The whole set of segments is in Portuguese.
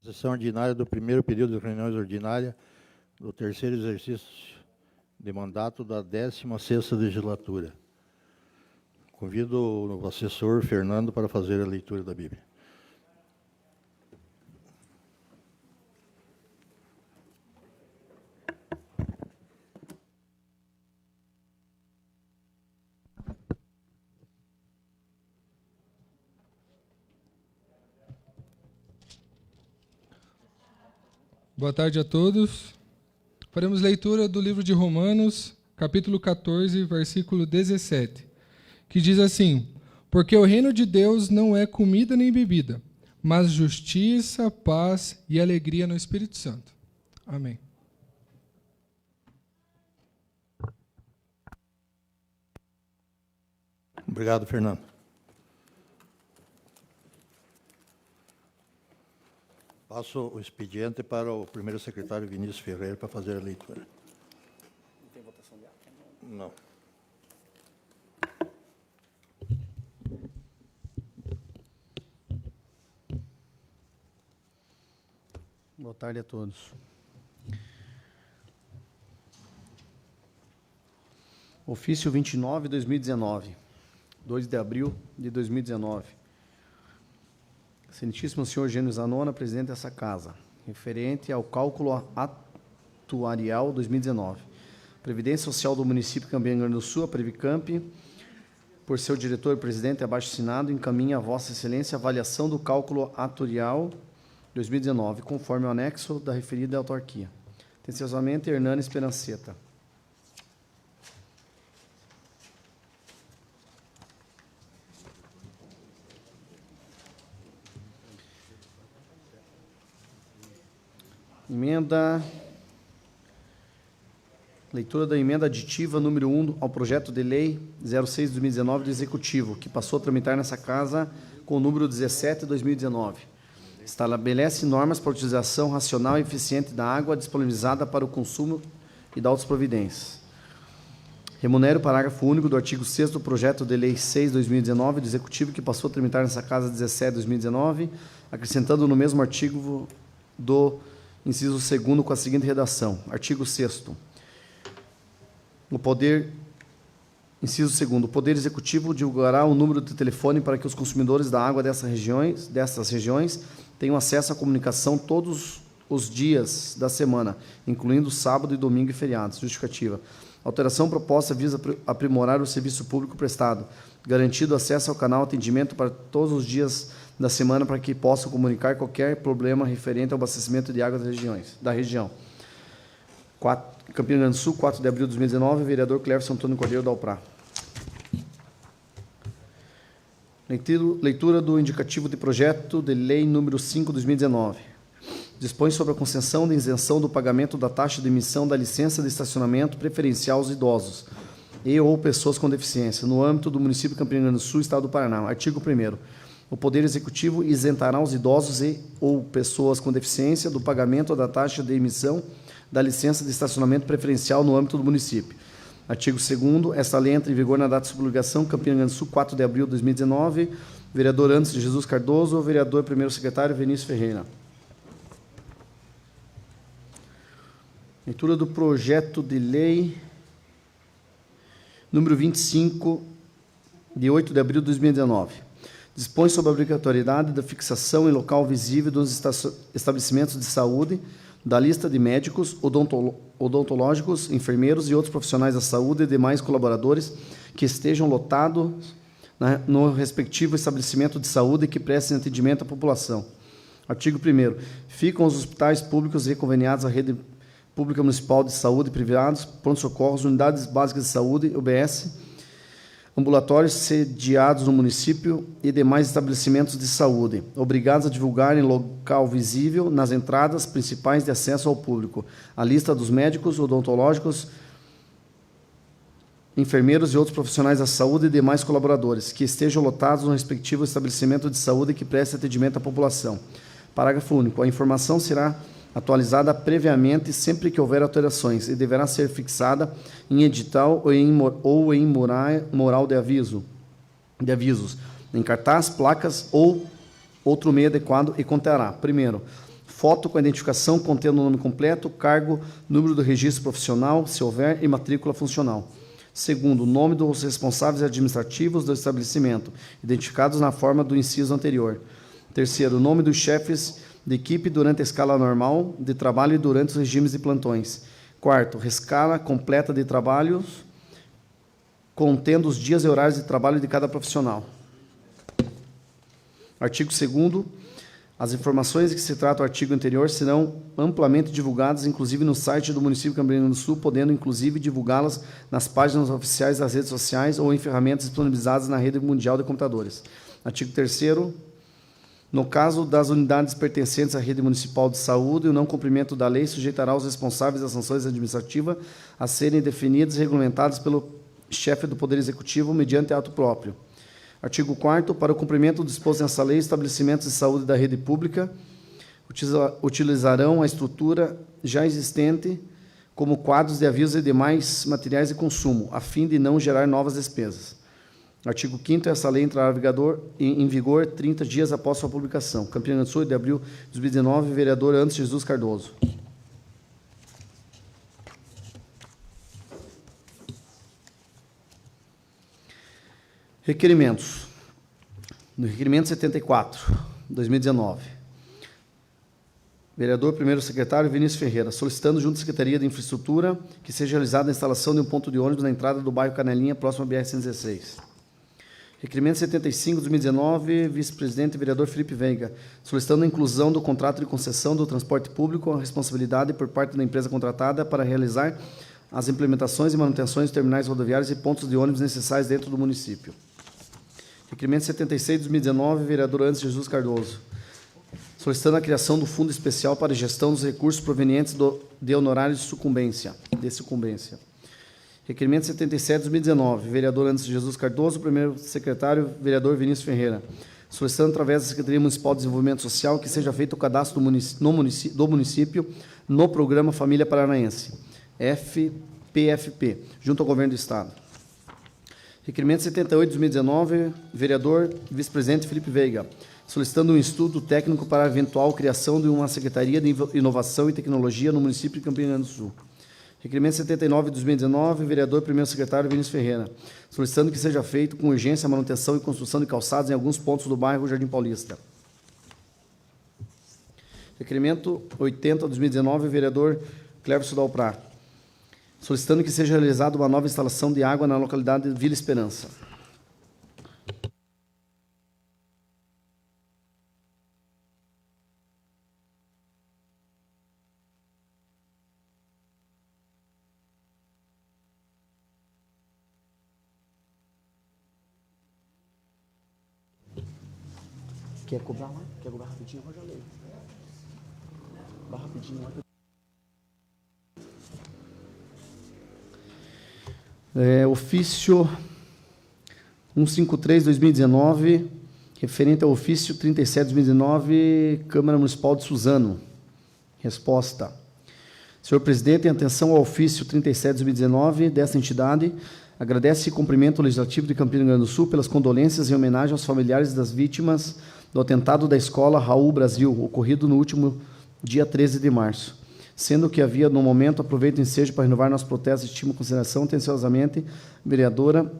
Sessão ordinária do primeiro período de reuniões ordinárias do terceiro exercício de mandato da 16ª legislatura. Convido o assessor Fernando para fazer a leitura da Bíblia. Boa tarde a todos. Faremos leitura do livro de Romanos, capítulo 14, versículo 17, que diz assim: Porque o reino de Deus não é comida nem bebida, mas justiça, paz e alegria no Espírito Santo. Amém. Obrigado, Fernando. Passo o expediente para o primeiro secretário Vinícius Ferreira para fazer a leitura. Não tem votação de ato? Não. Boa tarde a todos. Ofício 29/2019, 2 de abril de 2019. Excelentíssimo senhor Gênio Zanona, presidente dessa casa, referente ao cálculo atuarial 2019. Previdência Social do município de Campinas, Rio Grande do Sul, a Previcamp, por seu diretor e presidente abaixo assinado, encaminha a Vossa Excelência a avaliação do cálculo atuarial 2019, conforme o anexo da referida autarquia. Atenciosamente, Hernani Esperanceta. Leitura da emenda aditiva número 1 ao projeto de lei 06/2019 do Executivo, que passou a tramitar nessa casa com o número 17/2019. Estabelece normas para a utilização racional e eficiente da água disponibilizada para o consumo e da outras providências. Remunera o parágrafo único do artigo 6º do projeto de lei 6/2019 do Executivo, que passou a tramitar nessa casa 17/2019, acrescentando no mesmo artigo do inciso 2º com a seguinte redação. Artigo 6º. Inciso 2º. O Poder Executivo divulgará o número de telefone para que os consumidores da água dessas regiões tenham acesso à comunicação todos os dias da semana, incluindo sábado, domingo e feriados. Justificativa. A alteração proposta visa aprimorar o serviço público prestado, garantido acesso ao canal atendimento para todos os dias da semana para que possam comunicar qualquer problema referente ao abastecimento de água da região. Campinas, Rio Grande do Sul, 4 de abril de 2019, vereador Cleverson Antônio Cordeiro da Alprá. Leitura do indicativo de projeto de lei número 5/2019. Dispõe sobre a concessão de isenção do pagamento da taxa de emissão da licença de estacionamento preferencial aos idosos e ou pessoas com deficiência, no âmbito do município de Campinas, Rio Grande do Sul, Estado do Paraná. Artigo 1º. O Poder Executivo isentará os idosos e ou pessoas com deficiência do pagamento da taxa de emissão da licença de estacionamento preferencial no âmbito do município. Artigo 2º. Esta lei entra em vigor na data de sua publicação, Campinas, Rio Grande do Sul, 4 de abril de 2019. Vereador Anderson de Jesus Cardoso, vereador primeiro secretário Vinícius Ferreira. Leitura do projeto de lei número 25, de 8 de abril de 2019. Dispõe sobre a obrigatoriedade da fixação em local visível dos estabelecimentos de saúde da lista de médicos, odontológicos, enfermeiros e outros profissionais da saúde e demais colaboradores que estejam lotados no respectivo estabelecimento de saúde e que prestem atendimento à população. Artigo 1º. Ficam os hospitais públicos e conveniados à rede pública municipal de saúde, privados, pronto-socorros, unidades básicas de saúde, UBS, ambulatórios sediados no município e demais estabelecimentos de saúde, obrigados a divulgar em local visível, nas entradas principais de acesso ao público, a lista dos médicos, odontológicos, enfermeiros e outros profissionais da saúde e demais colaboradores, que estejam lotados no respectivo estabelecimento de saúde e que prestem atendimento à população. Parágrafo único. A informação será atualizada previamente sempre que houver alterações e deverá ser fixada em edital ou em moral de avisos, em cartaz, placas ou outro meio adequado e conterá, primeiro, foto com a identificação contendo o nome completo, cargo, número do registro profissional, se houver, e matrícula funcional. Segundo, o nome dos responsáveis administrativos do estabelecimento, identificados na forma do inciso anterior. Terceiro, o nome dos chefes de equipe durante a escala normal de trabalho e durante os regimes de plantões. Quarto, escala completa de trabalhos, contendo os dias e horários de trabalho de cada profissional. Artigo 2º. As informações de que se trata o artigo anterior serão amplamente divulgadas, inclusive no site do município de Campinas do Sul, podendo, inclusive, divulgá-las nas páginas oficiais das redes sociais ou em ferramentas disponibilizadas na rede mundial de computadores. Artigo 3º. No caso das unidades pertencentes à rede municipal de saúde, o não cumprimento da lei sujeitará os responsáveis das sanções administrativas a serem definidas e regulamentadas pelo chefe do Poder Executivo mediante ato próprio. Artigo 4º. Para o cumprimento do disposto nessa lei, estabelecimentos de saúde da rede pública utilizarão a estrutura já existente como quadros de aviso e demais materiais de consumo, a fim de não gerar novas despesas. Artigo 5º. Essa lei entrará em vigor 30 dias após sua publicação. Campinas do Sul, de abril de 2019, vereador Anderson Jesus Cardoso. Requerimentos. No requerimento 74, 2019, vereador primeiro secretário Vinícius Ferreira, solicitando junto à Secretaria de Infraestrutura que seja realizada a instalação de um ponto de ônibus na entrada do bairro Canelinha, próximo à BR-116. Requerimento 75, 2019, vice-presidente vereador Felipe Veiga, solicitando a inclusão do contrato de concessão do transporte público, a responsabilidade por parte da empresa contratada para realizar as implementações e manutenções de terminais rodoviários e pontos de ônibus necessários dentro do município. Requerimento 76, 2019, vereador Anderson Jesus Cardoso, solicitando a criação do Fundo Especial para a Gestão dos Recursos Provenientes de Honorários de sucumbência. Requerimento 77, 2019, vereador Anderson Jesus Cardoso, primeiro secretário, vereador Vinícius Ferreira, solicitando, através da Secretaria Municipal de Desenvolvimento Social, que seja feito o cadastro do município no Programa Família Paranaense, FPFP, junto ao Governo do Estado. Requerimento 78, 2019, vereador vice-presidente Felipe Veiga, solicitando um estudo técnico para a eventual criação de uma Secretaria de Inovação e Tecnologia no município de Campinas do Sul. Requerimento 79, 2019, vereador primeiro secretário Vinícius Ferreira, solicitando que seja feito com urgência a manutenção e construção de calçadas em alguns pontos do bairro Jardim Paulista. Requerimento 80, 2019, vereador Cleverson Dalprá, solicitando que seja realizada uma nova instalação de água na localidade de Vila Esperança. Quer cobrar lá? Quer cobrar rapidinho? Eu já leio. Cobrar rapidinho lá. Ofício 153/2019, referente ao ofício 37/2019, Câmara Municipal de Suzano. Resposta. Senhor presidente, em atenção ao ofício 37/2019 desta entidade, agradece e cumprimento o Legislativo de Campinas do Sul pelas condolências e homenagem aos familiares das vítimas do atentado da escola Raul Brasil, ocorrido no último dia 13 de março. Sendo que havia, no momento, aproveito o ensejo para renovar nosso protesto e estima consideração atenciosamente, vereadora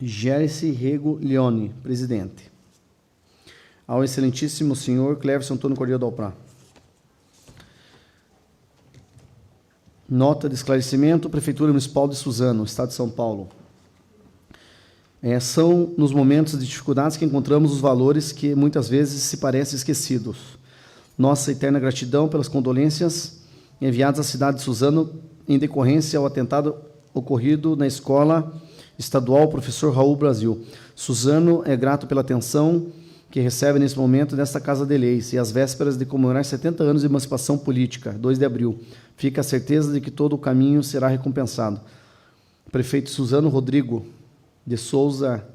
Gérice Rego Leone, presidente. Ao excelentíssimo senhor Cleverson Antônio Cordeiro Dalprá. Nota de esclarecimento, Prefeitura Municipal de Suzano, Estado de São Paulo. São nos momentos de dificuldades que encontramos os valores que muitas vezes se parecem esquecidos. Nossa eterna gratidão pelas condolências enviadas à cidade de Suzano em decorrência ao atentado ocorrido na Escola Estadual Professor Raul Brasil. Suzano é grato pela atenção que recebe nesse momento desta Casa de Leis e às vésperas de comemorar 70 anos de emancipação política, 2 de abril. Fica a certeza de que todo o caminho será recompensado. Prefeito Suzano Rodrigo de Souza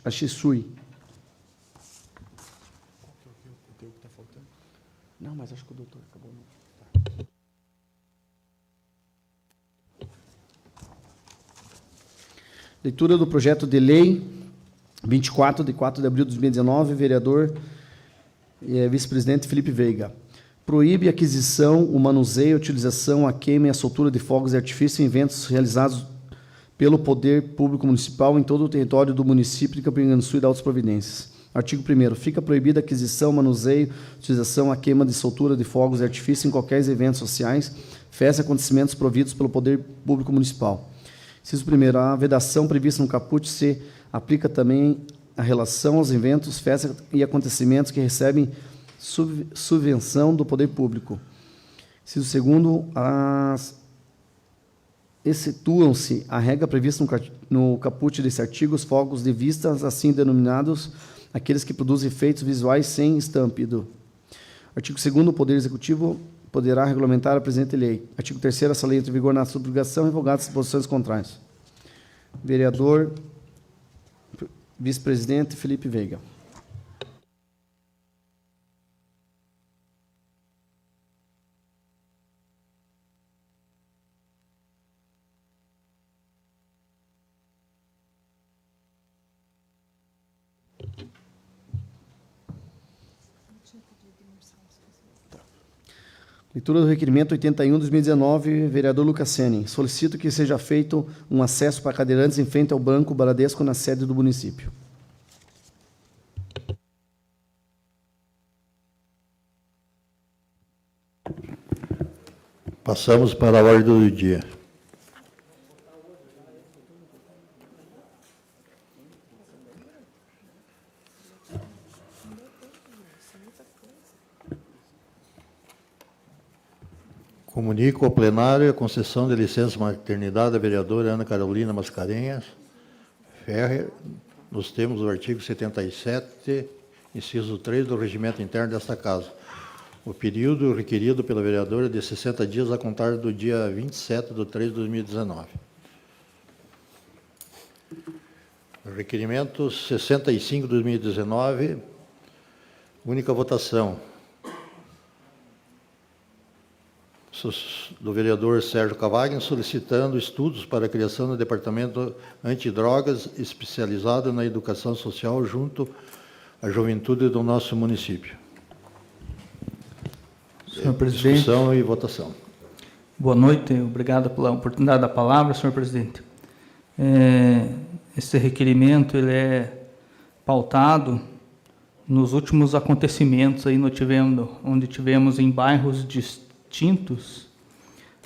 Achisui. Não, mas acho que o doutor acabou. Leitura do projeto de lei 24, de 4 de abril de 2019, vereador Vice-presidente Felipe Veiga. Proíbe a aquisição, o manuseio, a utilização, a queima e a soltura de fogos de artifício em eventos realizados pelo Poder Público Municipal em todo o território do município de Campina Grande do Sul e da outras providências. Artigo 1º. Fica proibida a aquisição, manuseio, utilização, a queima de soltura de fogos de artifício em qualquer eventos sociais, festas e acontecimentos providos pelo Poder Público Municipal. Inciso 1º. A vedação prevista no caput se aplica também à relação aos eventos, festas e acontecimentos que recebem subvenção do Poder Público. Inciso 2º. Excetuam-se a regra prevista no caput desse artigo os fogos de vista, assim denominados aqueles que produzem efeitos visuais sem estampido. Artigo 2º. O Poder Executivo poderá regulamentar a presente lei. Artigo 3º. Essa lei entra em vigor na subrogação, revogadas as disposições contrárias. Vereador, vice-presidente Felipe Veiga. Leitura do requerimento 81/2019, vereador Lucas Sene. Solicito que seja feito um acesso para cadeirantes em frente ao Banco Bradesco na sede do município. Passamos para a ordem do dia. Comunico ao plenário a concessão de licença maternidade da vereadora Ana Carolina Mascarenhas Ferrer, nos termos do artigo 77, inciso 3 do regimento interno desta Casa. O período requerido pela vereadora é de 60 dias a contar do dia 27/3/2019. Requerimento 65/2019, única votação. Do vereador Sérgio Cavagna, solicitando estudos para a criação do Departamento Antidrogas especializado na educação social junto à juventude do nosso município. Senhor presidente. Discussão e votação. Boa noite, obrigado pela oportunidade da palavra, senhor presidente. Esse requerimento ele é pautado nos últimos acontecimentos aí onde tivemos em bairros distintos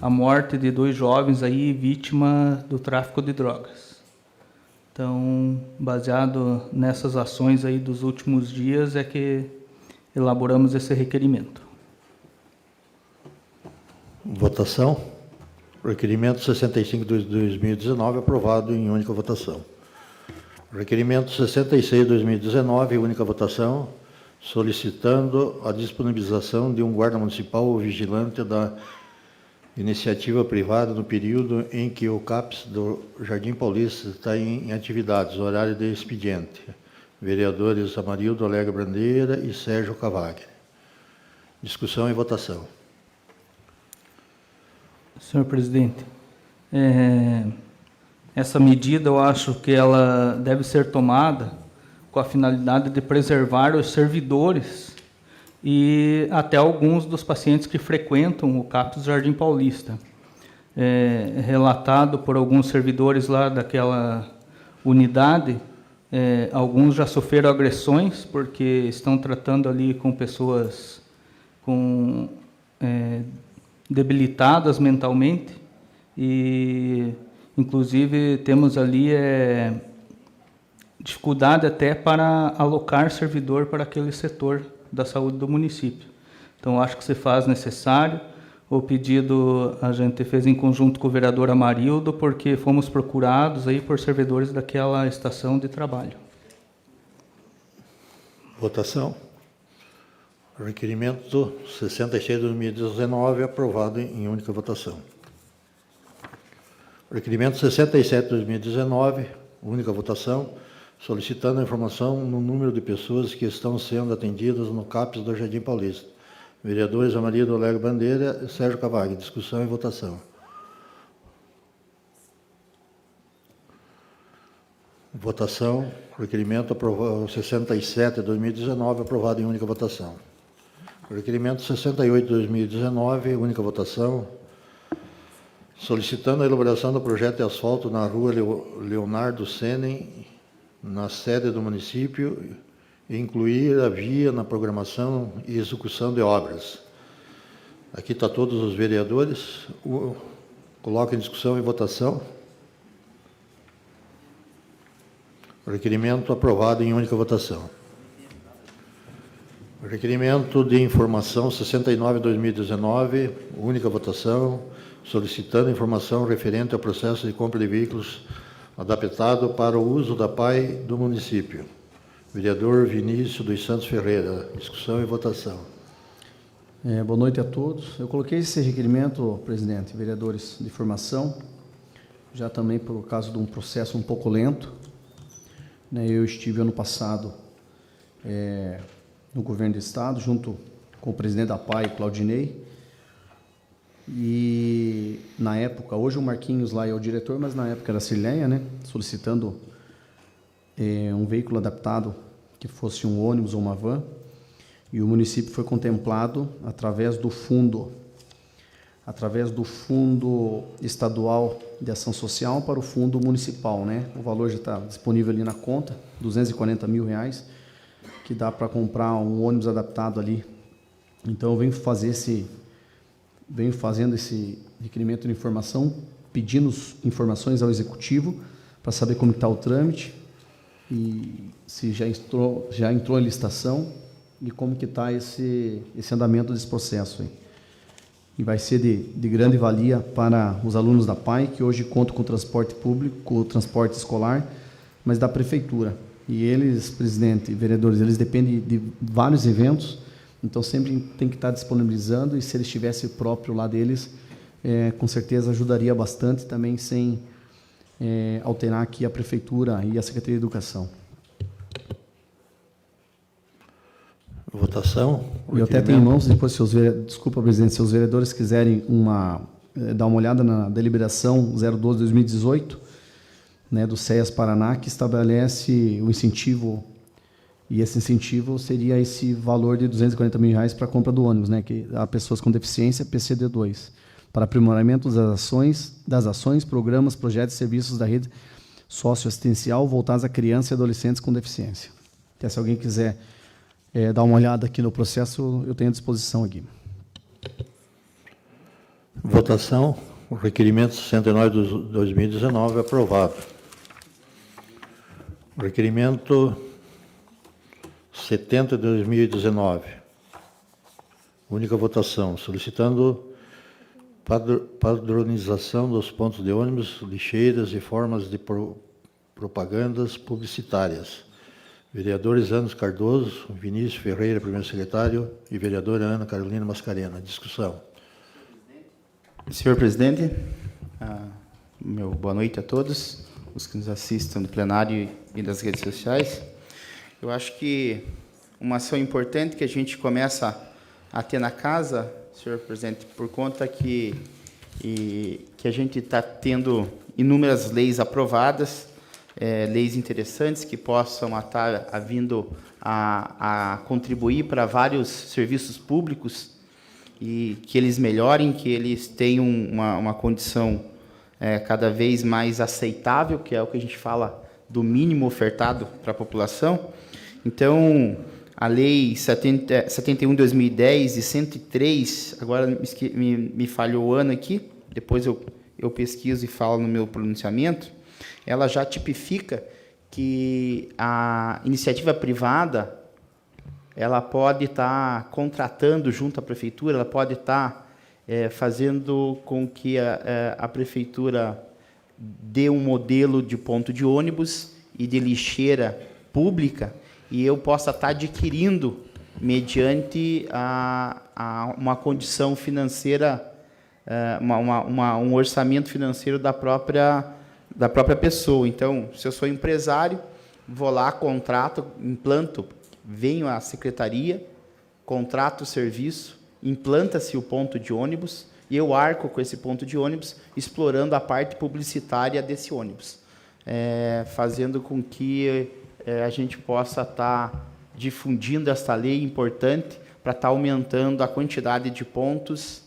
a morte de 2 jovens aí vítimas do tráfico de drogas. Então, baseado nessas ações aí dos últimos dias é que elaboramos esse requerimento. Votação. Requerimento 65/2019, aprovado em única votação. Requerimento 66/2019, única votação, solicitando a disponibilização de um guarda municipal ou vigilante da iniciativa privada no período em que o CAPS do Jardim Paulista está em atividades, horário de expediente. Vereadores Amarildo Alegre Bandeira e Sérgio Cavagna. Discussão e votação. Senhor presidente, essa medida eu acho que ela deve ser tomada com a finalidade de preservar os servidores e até alguns dos pacientes que frequentam o CAPS Jardim Paulista. Relatado por alguns servidores lá daquela unidade, alguns já sofreram agressões porque estão tratando ali com pessoas debilitadas mentalmente e, inclusive, temos ali dificuldade até para alocar servidor para aquele setor da saúde do município. Então, acho que se faz necessário. O pedido a gente fez em conjunto com o vereador Amarildo, porque fomos procurados aí por servidores daquela estação de trabalho. Votação. Requerimento 66/2019, aprovado em única votação. Requerimento 67/2019, única votação, solicitando a informação no número de pessoas que estão sendo atendidas no CAPS do Jardim Paulista. Vereadores Amarildo Alegre Bandeira e Sérgio Cavagna. Discussão e votação. Votação. Requerimento aprovado 67 de 2019, aprovado em única votação. Requerimento 68 de 2019, única votação. Solicitando a elaboração do projeto de asfalto na rua Leonardo Senen, na sede do município, e incluir a via na programação e execução de obras. Aqui está todos os vereadores. Coloco em discussão e votação. Requerimento aprovado em única votação. Requerimento de informação 69 de 2019, única votação, solicitando informação referente ao processo de compra de veículos adaptado para o uso da PAI do município. Vereador Vinícius dos Santos Ferreira. Discussão e votação. Boa noite a todos. Eu coloquei esse requerimento, presidente, vereadores, de informação, já também por causa de um processo um pouco lento. Eu estive ano passado no governo do estado, junto com o presidente da PAI, Claudinei, e na época, hoje o Marquinhos lá é o diretor, mas na época era a Cirleia, solicitando um veículo adaptado, que fosse um ônibus ou uma van, e o município foi contemplado através do fundo estadual de ação social para o fundo municipal, O valor já está disponível ali na conta, R$240 mil, que dá para comprar um ônibus adaptado ali. Então eu venho fazendo esse requerimento de informação, pedindo informações ao executivo para saber como está o trâmite e se já entrou em licitação e como que está esse andamento desse processo aí. E vai ser de grande valia para os alunos da PAI, que hoje contam com o transporte público, com o transporte escolar, mas da prefeitura. E eles, presidente e vereadores, eles dependem de vários eventos, então sempre tem que estar disponibilizando, e se eles tivessem o próprio lá deles, com certeza ajudaria bastante também, sem alterar aqui a prefeitura e a Secretaria de Educação. Votação. Eu até tenho em mãos, depois, desculpa, presidente, se os vereadores quiserem dar uma olhada na deliberação 012/2018, do CEAS Paraná, que estabelece o incentivo, e esse incentivo seria esse valor de R$240 mil para a compra do ônibus, que a pessoas com deficiência, PCD2, para aprimoramento das ações, programas, projetos e serviços da rede socioassistencial voltados a crianças e adolescentes com deficiência. Até se alguém quiser dar uma olhada aqui no processo, eu tenho à disposição aqui. Votação. O requerimento 69 de 2019 aprovado. O requerimento 70 de 2019. Única votação. Solicitando padronização dos pontos de ônibus, lixeiras e formas de propagandas publicitárias. Vereadores Anos Cardoso, Vinícius Ferreira, primeiro secretário, e vereadora Ana Carolina Mascarena. Discussão. Senhor presidente, boa noite a todos, os que nos assistem no plenário e das redes sociais. Eu acho que uma ação importante que a gente começa a ter na casa, senhor presidente, por conta que a gente está tendo inúmeras leis aprovadas, leis interessantes que possam estar vindo a contribuir para vários serviços públicos e que eles melhorem, que eles tenham uma condição cada vez mais aceitável, que é o que a gente fala do mínimo ofertado para a população. Então, a Lei 71/2010 e 103, agora me falhou o ano aqui, depois eu pesquiso e falo no meu pronunciamento, ela já tipifica que a iniciativa privada ela pode estar contratando junto à prefeitura, ela pode estar fazendo com que a prefeitura dê um modelo de ponto de ônibus e de lixeira pública e eu possa estar adquirindo mediante uma condição financeira, um orçamento financeiro da própria pessoa. Então, se eu sou empresário, vou lá, contrato, implanto, venho à secretaria, contrato o serviço, implanta-se o ponto de ônibus e eu arco com esse ponto de ônibus, explorando a parte publicitária desse ônibus. fazendo com que a gente possa estar difundindo esta lei importante para estar aumentando a quantidade de pontos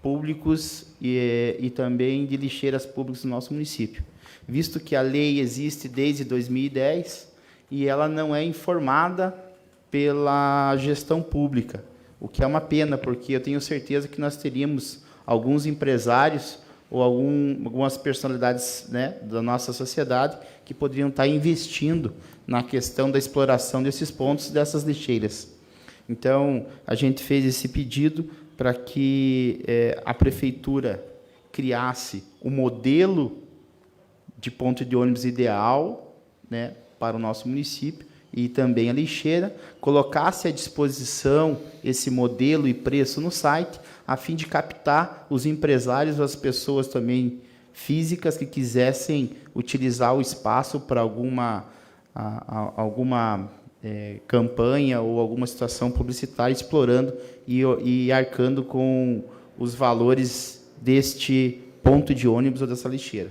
públicos e também de lixeiras públicas no nosso município. Visto que a lei existe desde 2010 e ela não é informada pela gestão pública, o que é uma pena, porque eu tenho certeza que nós teríamos alguns empresários ou algumas personalidades, né, da nossa sociedade que poderiam estar investindo na questão da exploração desses pontos, dessas lixeiras. Então, a gente fez esse pedido para que a prefeitura criasse o modelo de ponto de ônibus ideal, né, para o nosso município, e também a lixeira, colocasse à disposição esse modelo e preço no site, a fim de captar os empresários, as pessoas também físicas que quisessem utilizar o espaço para alguma campanha ou alguma situação publicitária, explorando e arcando com os valores deste ponto de ônibus ou dessa lixeira.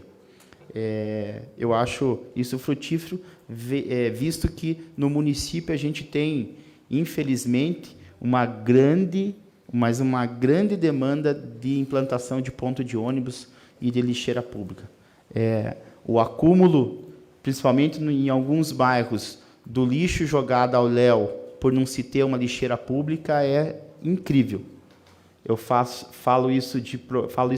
Eu acho isso frutífero, visto que no município a gente tem, infelizmente, uma grande demanda de implantação de ponto de ônibus e de lixeira pública. O acúmulo, principalmente em alguns bairros, do lixo jogado ao léu, por não se ter uma lixeira pública, é incrível. Eu falo isso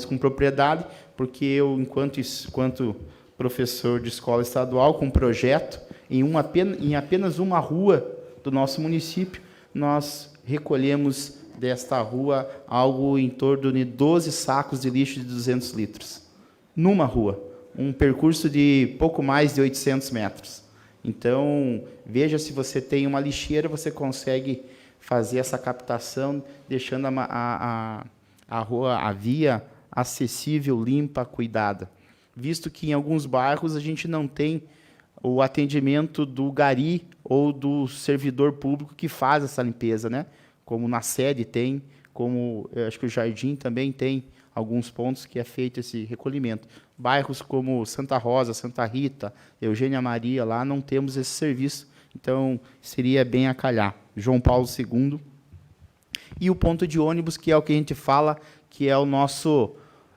com propriedade, porque eu, enquanto professor de escola estadual, com um projeto, em apenas uma rua do nosso município, nós recolhemos desta rua algo em torno de 12 sacos de lixo de 200 litros. Numa rua. Um percurso de pouco mais de 800 metros. Então, veja, se você tem uma lixeira, você consegue fazer essa captação, deixando a rua, a via acessível, limpa, cuidada. Visto que em alguns bairros a gente não tem o atendimento do gari ou do servidor público que faz essa limpeza, né? Como na sede tem, como acho que o Jardim também tem alguns pontos que é feito esse recolhimento. Bairros como Santa Rosa, Santa Rita, Eugênia Maria, lá não temos esse serviço, então seria bem a calhar. João Paulo II. E o ponto de ônibus, que é o que a gente fala, que é o nosso,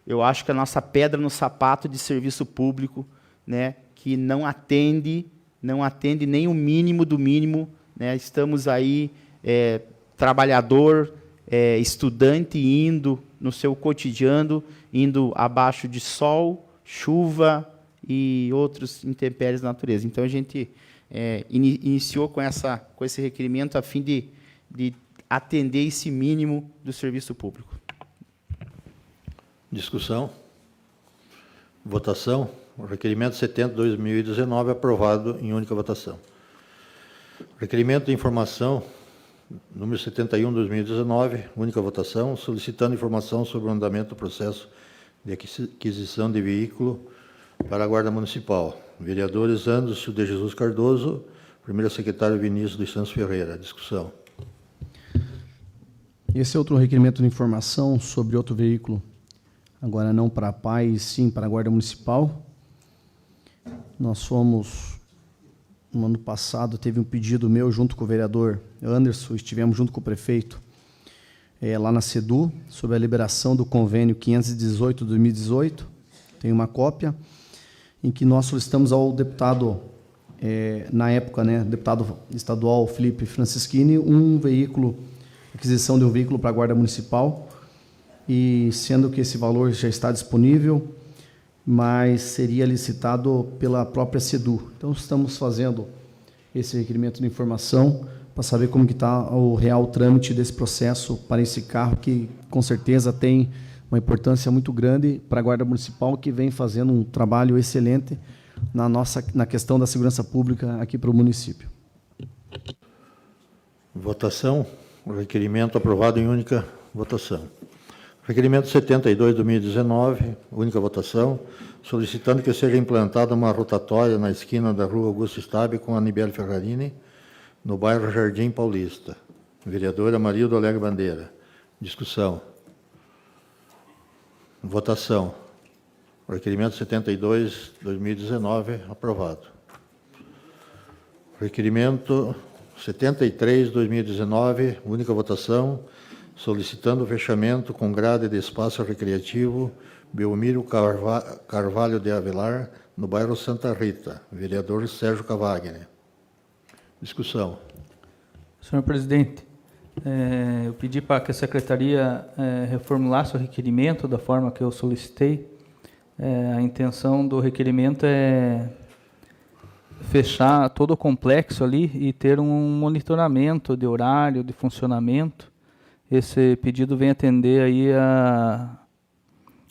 eu acho que a nossa pedra no sapato de serviço público, né, que não atende nem o mínimo do mínimo, né? Estamos aí, trabalhador, estudante indo no seu cotidiano, indo abaixo de sol, chuva e outros intempéries da natureza. Então, a gente iniciou com esse requerimento a fim de atender esse mínimo do serviço público. Discussão. Votação. O requerimento 70/2019 aprovado em única votação. Requerimento de informação número 71/2019, única votação, solicitando informação sobre o andamento do processo de aquisição de veículo para a Guarda Municipal. Vereadores Anderson de Jesus Cardoso, primeiro secretário Vinícius dos Santos Ferreira. Discussão. Esse é outro requerimento de informação sobre outro veículo, agora não para a PAI, sim para a Guarda Municipal. Nós fomos, no ano passado, teve um pedido meu junto com o vereador Anderson, estivemos junto com o prefeito, lá na SEDU, sobre a liberação do convênio 518/2018, tem uma cópia, em que nós solicitamos ao deputado, na época, né, deputado estadual Felipe Francischini, aquisição de um veículo para a Guarda Municipal, e sendo que esse valor já está disponível, mas seria licitado pela própria SEDU. Então, estamos fazendo esse requerimento de informação para saber como que está o real trâmite desse processo para esse carro, que com certeza tem uma importância muito grande para a Guarda Municipal, que vem fazendo um trabalho excelente na questão da segurança pública aqui para o município. Votação. O requerimento aprovado em única votação. Requerimento 72/2019, única votação, solicitando que seja implantada uma rotatória na esquina da rua Augusto Stabile com a Anibele Ferrarini, no bairro Jardim Paulista. Vereadora Marilda Alegre Bandeira. Discussão. Votação. Requerimento 72, 2019, aprovado. Requerimento 73, 2019, única votação, solicitando o fechamento com grade de espaço recreativo Belmiro Carvalho de Avelar, no bairro Santa Rita. Vereador Sérgio Cavagna. Discussão. Senhor presidente, eu pedi para que a secretaria reformulasse o requerimento da forma que eu solicitei. A intenção do requerimento é fechar todo o complexo ali e ter um monitoramento de horário, de funcionamento. Esse pedido vem atender aí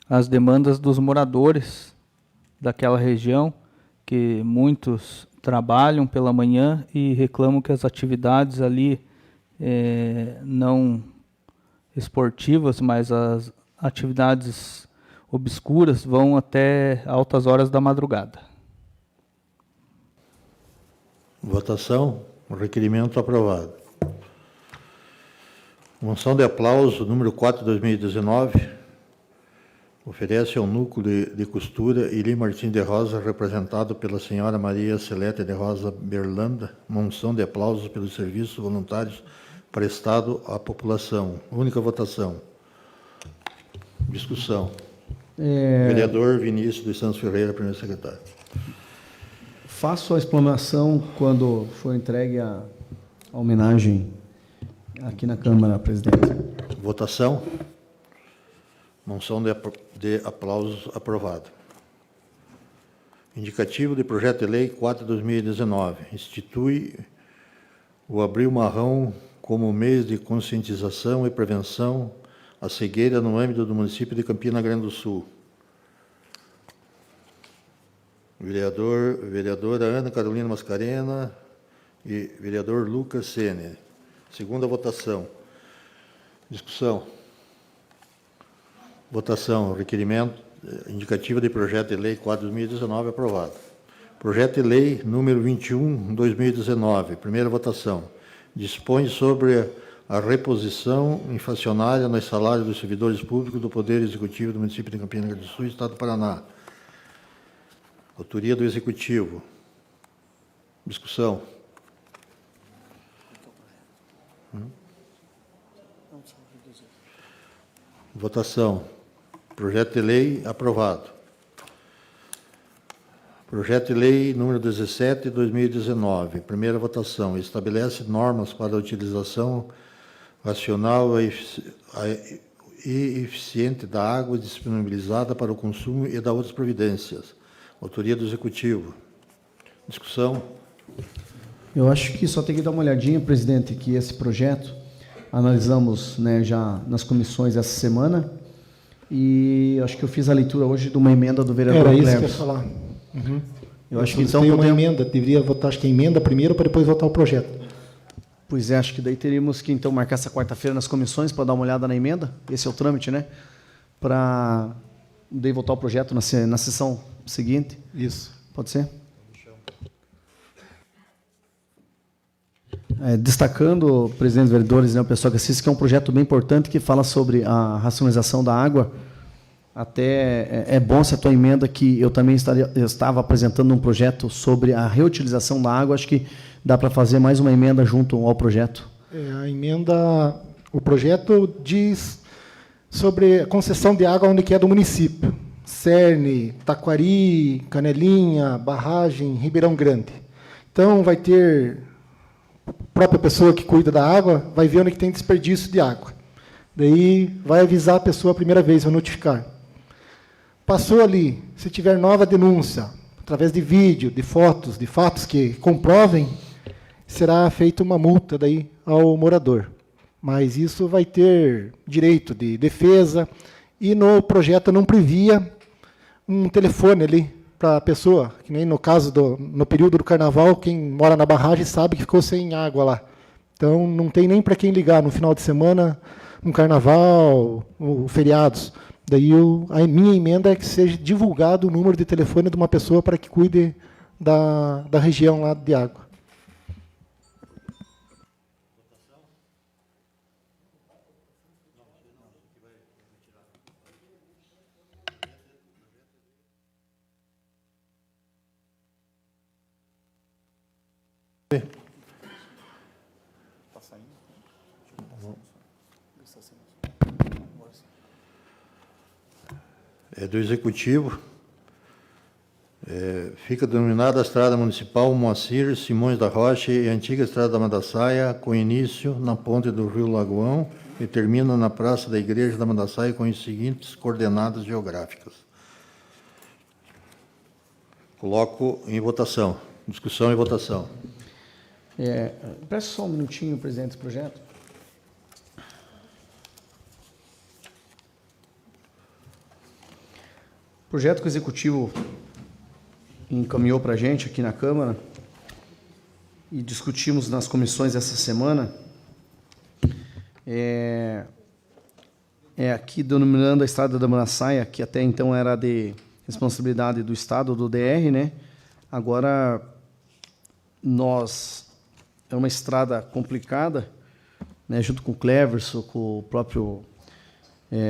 as demandas dos moradores daquela região, que muitos trabalham pela manhã e reclamam que as atividades ali não esportivas, mas as atividades obscuras vão até altas horas da madrugada. Votação. Requerimento aprovado. Moção de aplauso número 4, 2019. Oferece ao Núcleo de Costura Ili Martins de Rosa, representado pela senhora Maria Celeste de Rosa Berlanda, moção de aplausos pelos serviços voluntários prestados à população. Única votação. Discussão. Vereador Vinícius dos Santos Ferreira, primeiro secretário. Faço a explanação quando for entregue a homenagem aqui na Câmara, presidente. Votação. Moção de aplausos aprovado. Indicativo de projeto de lei 4/2019. Institui o Abril Marrom como mês de conscientização e prevenção à cegueira no âmbito do município de Campina Grande do Sul. Vereadora Ana Carolina Mascarena e vereador Lucas Sene. Segunda votação. Discussão. Votação. Requerimento indicativo de projeto de lei 4/2019 aprovado. Projeto de lei número 21/2019. Primeira votação. Dispõe sobre a reposição inflacionária nos salários dos servidores públicos do Poder Executivo do município de Campina Grande do Sul, Estado do Paraná. Autoria do Executivo. Discussão. Votação. Projeto de lei aprovado. Projeto de lei número 17, 2019. Primeira votação. Estabelece normas para a utilização racional e eficiente da água disponibilizada para o consumo e da outras providências. Autoria do Executivo. Discussão. Eu acho que só tem que dar uma olhadinha, presidente, que esse projeto analisamos, né, já nas comissões essa semana, e acho que eu fiz a leitura hoje de uma emenda do vereador Era isso Cleves. que eu ia falar. Uhum. Eu acho que então tem uma podemos... emenda, deveria votar, acho que a emenda primeiro para depois votar o projeto. Pois é, acho que daí teríamos que então marcar essa quarta-feira nas comissões para dar uma olhada na emenda. Esse é o trâmite, né? Para daí votar o projeto na sessão seguinte. Isso. Pode ser? Destacando, presidente, vereadores, né, o pessoal que assiste, que é um projeto bem importante que fala sobre a racionalização da água. Até é bom essa tua emenda, que eu também estava apresentando um projeto sobre a reutilização da água. Acho que dá para fazer mais uma emenda junto ao projeto. A emenda, o projeto diz sobre a concessão de água onde que é do município. Cerne, Taquari, Canelinha, Barragem, Ribeirão Grande. Então, vai ter a própria pessoa que cuida da água, vai ver onde que tem desperdício de água. Daí, vai avisar a pessoa a primeira vez, vai notificar. Passou ali, se tiver nova denúncia, através de vídeo, de fotos, de fatos que comprovem, será feita uma multa daí ao morador. Mas isso vai ter direito de defesa, e no projeto não previa um telefone ali para a pessoa, que nem no caso no período do carnaval, quem mora na barragem sabe que ficou sem água lá. Então não tem nem para quem ligar no final de semana, no carnaval, feriados. Daí a minha emenda é que seja divulgado o número de telefone de uma pessoa para que cuide da região lá de água. é do Executivo. Fica denominada a Estrada Municipal Moacir Simões da Rocha e Antiga Estrada da Mandaçaia, com início na ponte do Rio Lagoão e termina na Praça da Igreja da Mandaçaia com as seguintes coordenadas geográficas. Coloco em votação. Discussão e votação. Presta só um minutinho, presidente, desse projeto. O projeto que o Executivo encaminhou para a gente aqui na Câmara e discutimos nas comissões essa semana é aqui denominando a Estrada da Mandaçaia, que até então era de responsabilidade do Estado, do DR, né? Agora, é uma estrada complicada, né? Junto com o Cleverson, com o próprio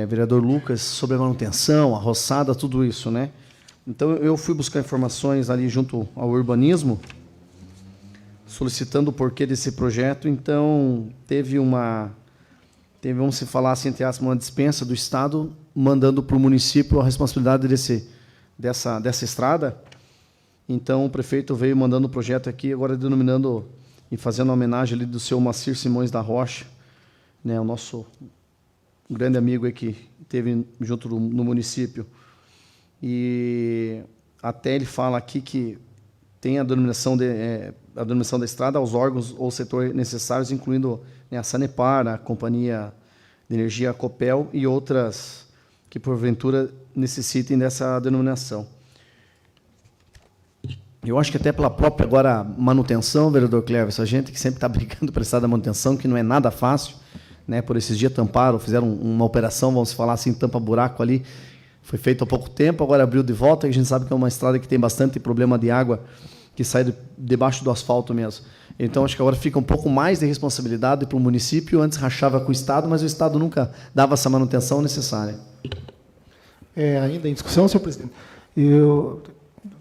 vereador Lucas, sobre a manutenção, a roçada, tudo isso, né? Então, eu fui buscar informações ali junto ao urbanismo, solicitando o porquê desse projeto. Então, teve, vamos se falar assim, entre aspas, uma dispensa do Estado, mandando para o município a responsabilidade dessa estrada. Então, o prefeito veio mandando o projeto aqui, agora denominando e fazendo uma homenagem ali do seu Moacir Simões da Rocha, né, o nosso grande amigo aí que esteve junto no município. E até ele fala aqui que tem a denominação da estrada aos órgãos ou setor necessários, incluindo, né, a Sanepar, a Companhia de Energia, a Copel e outras que, porventura, necessitem dessa denominação. Eu acho que até pela própria agora manutenção, vereador Cleverson, a gente que sempre está brigando para estar da manutenção, que não é nada fácil, né? Por esses dias tamparam, fizeram uma operação, vamos falar assim, tampa-buraco ali, foi feito há pouco tempo, agora abriu de volta, e a gente sabe que é uma estrada que tem bastante problema de água, que sai debaixo do asfalto mesmo. Então, acho que agora fica um pouco mais de responsabilidade para o município, antes rachava com o Estado, mas o Estado nunca dava essa manutenção necessária. Ainda em discussão, senhor presidente.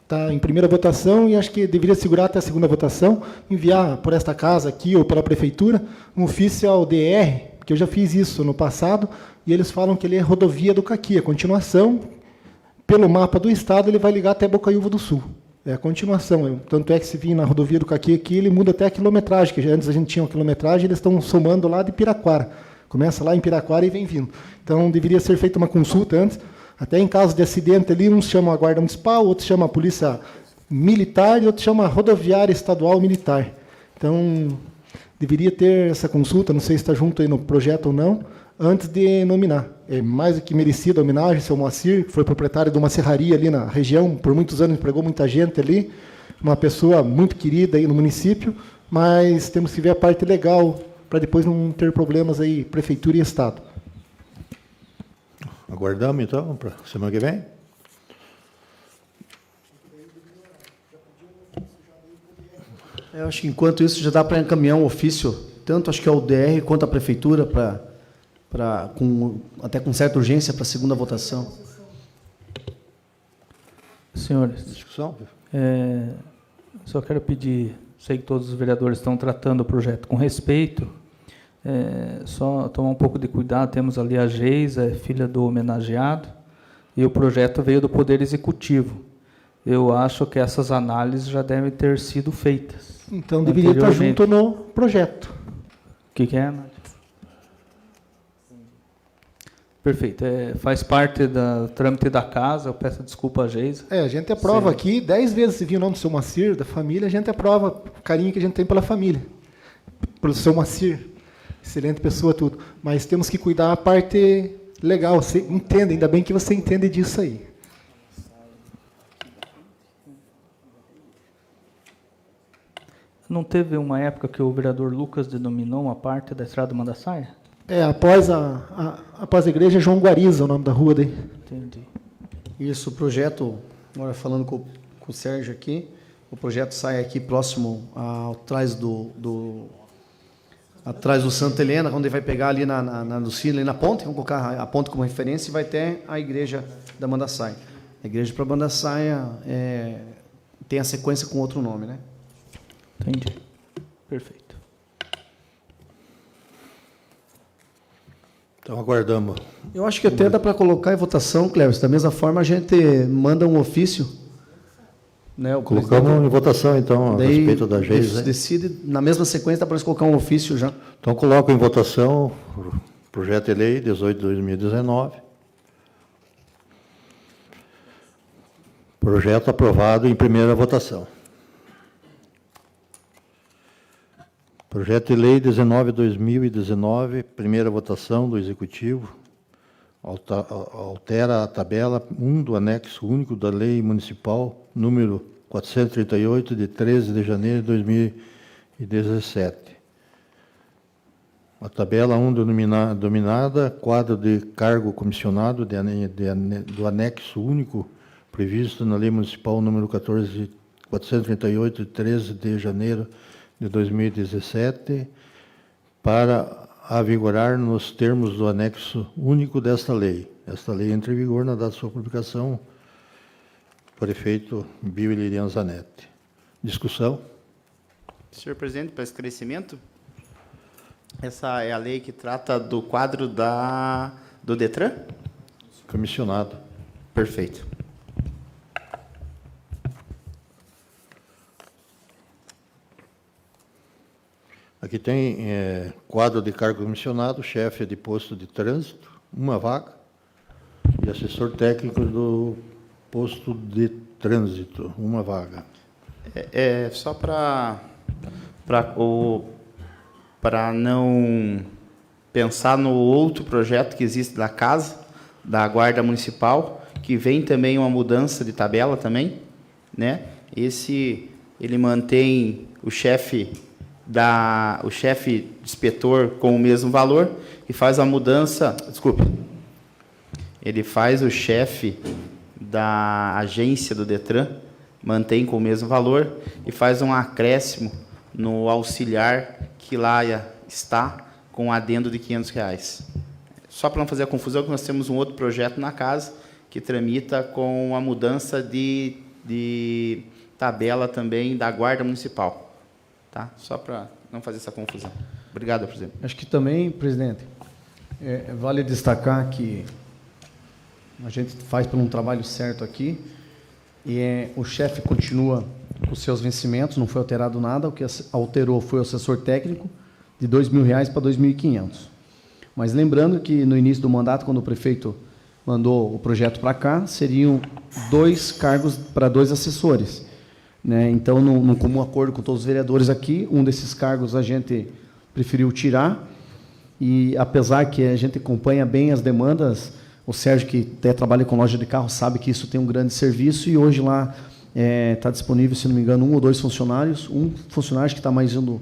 Está em primeira votação e acho que deveria segurar até a segunda votação, enviar por esta casa aqui ou pela prefeitura um ofício ao DR, que eu já fiz isso no passado, e eles falam que ele é rodovia do Caqui, a continuação, pelo mapa do estado, ele vai ligar até Bocaiúva do Sul. É a continuação. Tanto é que se vir na rodovia do Caqui aqui, ele muda até a quilometragem, que antes a gente tinha uma quilometragem, eles estão somando lá de Piraquara. Começa lá em Piraquara e vem vindo. Então, deveria ser feita uma consulta antes. Até em caso de acidente ali, uns chamam a Guarda Municipal, outros chamam a Polícia Militar e outros chamam a Rodoviária Estadual Militar. Então, deveria ter essa consulta, não sei se está junto aí no projeto ou não, antes de nominar. É mais do que merecida a homenagem, seu Moacir, que foi proprietário de uma serraria ali na região, por muitos anos empregou muita gente ali, uma pessoa muito querida aí no município, mas temos que ver a parte legal, para depois não ter problemas aí, Prefeitura e Estado. Aguardamos, então, para semana que vem? Eu acho que, enquanto isso, já dá para encaminhar um ofício, tanto acho que ao DR quanto à Prefeitura, até com certa urgência, para a segunda votação. Senhores, Discussão? só quero pedir, sei que todos os vereadores estão tratando o projeto com respeito, só tomar um pouco de cuidado, temos ali a Geisa, filha do homenageado, e o projeto veio do Poder Executivo. Eu acho que essas análises já devem ter sido feitas. Então, deveria estar junto no projeto. O que é, Nádia? Perfeito. Faz parte do trâmite da casa, eu peço desculpa a Geisa. A gente aprova aqui, 10 vezes se viu o nome do seu Moacir, da família, a gente aprova o carinho que a gente tem pela família. Pelo seu Moacir. Excelente pessoa, tudo. Mas temos que cuidar a parte legal. Você entende, ainda bem que você entende disso aí. Não teve uma época que o vereador Lucas denominou uma parte da Estrada do Mandaçaia? Após a igreja, João Guariza, o nome da rua daí. Entendi. Isso, o projeto, agora falando com o Sérgio aqui, o projeto sai aqui próximo atrás do Santa Helena, onde vai pegar ali na Lucina, ali na ponte, vamos colocar a ponte como referência, e vai até a igreja da Mandaçaia. A igreja para Mandaçaia tem a sequência com outro nome, né? Entendi. Perfeito. Então, aguardamos. Eu acho que até dá para colocar em votação, Cleves. Da mesma forma, a gente manda um ofício. Né, o Colocamos em votação, então, a daí respeito da GEIS. Né? decide, na mesma sequência, dá para colocar um ofício já. Então, coloco em votação o projeto de lei 18 de 2019. Projeto aprovado em primeira votação. Projeto de lei 19/2019, primeira votação do Executivo, altera a tabela 1 do anexo único da Lei Municipal número 438, de 13 de janeiro de 2017. A tabela 1 denominada quadro de cargo comissionado do anexo único previsto na Lei Municipal número 438, de 13 de janeiro de 2017, para a vigorar nos termos do anexo único desta lei. Esta lei entra em vigor na data de sua publicação por efeito Bio e Lilian Zanetti. Discussão? Senhor presidente, para esclarecimento, essa é a lei que trata do quadro do DETRAN? Comissionado. Perfeito. Aqui tem quadro de cargo comissionado, chefe de posto de trânsito, uma vaga, e assessor técnico do posto de trânsito, uma vaga. Só para não pensar no outro projeto que existe da casa, da Guarda Municipal, que vem também uma mudança de tabela também, né? Ele mantém o chefe inspetor com o mesmo valor e faz a mudança, ele faz o chefe da agência do DETRAN, mantém com o mesmo valor e faz um acréscimo no auxiliar que lá está com um adendo de R$500. Só para não fazer a confusão, que nós temos um outro projeto na casa que tramita com a mudança de tabela também da Guarda Municipal. Tá? Só para não fazer essa confusão. Obrigado, presidente. Acho que também, presidente, vale destacar que a gente faz por um trabalho certo aqui e o chefe continua com os seus vencimentos, não foi alterado nada, o que alterou foi o assessor técnico de R$2.000 para R$2.500. Mas lembrando que no início do mandato, quando o prefeito mandou o projeto para cá, seriam 2 cargos para 2 assessores. Né? Então, num comum acordo com todos os vereadores aqui, um desses cargos a gente preferiu tirar, e apesar que a gente acompanha bem as demandas, o Sérgio, que até trabalha com loja de carro, sabe que isso tem um grande serviço, e hoje lá está disponível, se não me engano, 1 ou 2 funcionários, um funcionário que está mais um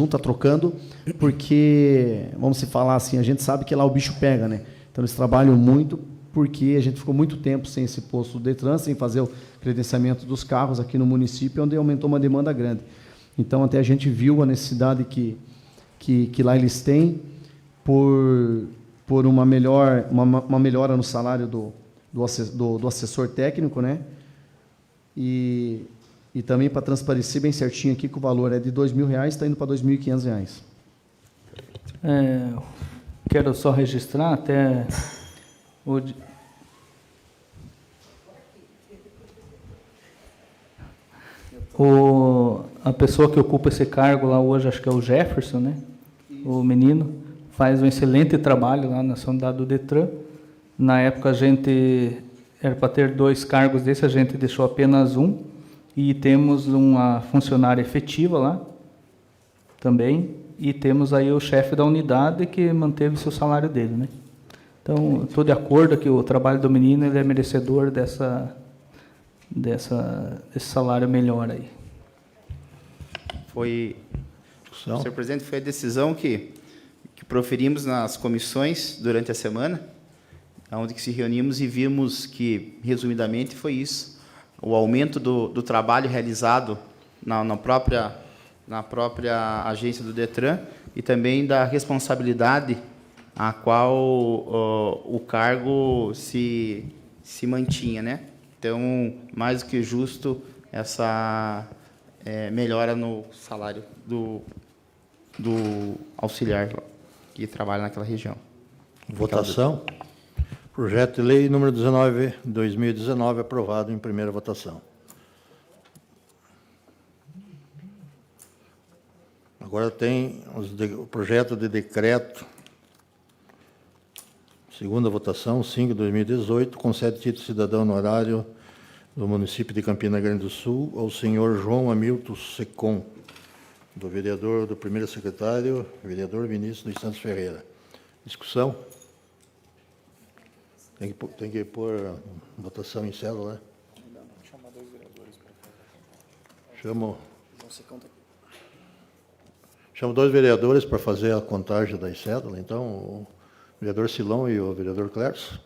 está trocando, porque, vamos se falar assim, a gente sabe que lá o bicho pega, né? Então, eles trabalham muito, porque a gente ficou muito tempo sem esse posto do DETRAN, sem fazer o credenciamento dos carros aqui no município, onde aumentou uma demanda grande. Então, até a gente viu a necessidade que lá eles têm por uma melhora no salário do assessor técnico, né? E também para transparecer bem certinho aqui que o valor é de R$2.000, está indo para R$2.500. Quero só registrar até a pessoa que ocupa esse cargo lá hoje, acho que é o Jefferson, né? O menino, faz um excelente trabalho lá na unidade do DETRAN. Na época, a gente era para ter 2 cargos desse, a gente deixou apenas um, e temos uma funcionária efetiva lá também, e temos aí o chefe da unidade que manteve o seu salário dele, né? Então, estou de acordo que o trabalho do menino ele é merecedor desse salário melhor aí. Senhor presidente, foi a decisão que proferimos nas comissões durante a semana, onde que se reunimos e vimos que, resumidamente, foi isso. O aumento do trabalho realizado na própria agência do DETRAN e também da responsabilidade a qual o cargo se mantinha, né? Então, mais do que justo essa melhora no salário do auxiliar que trabalha naquela região. Votação. Projeto de lei número 19, 2019, aprovado em primeira votação. Agora tem o projeto de decreto, segunda votação, 5/2018, concede título de cidadão honorário do município de Campina Grande do Sul ao senhor João Hamilton Secom, do vereador, do primeiro secretário, vereador Vinícius dos Santos Ferreira. Discussão? Tem que pôr votação em célula, né? Chamar dois vereadores para Chamo dois vereadores para fazer a contagem das cédulas, então, o vereador Silão e o vereador Clerson.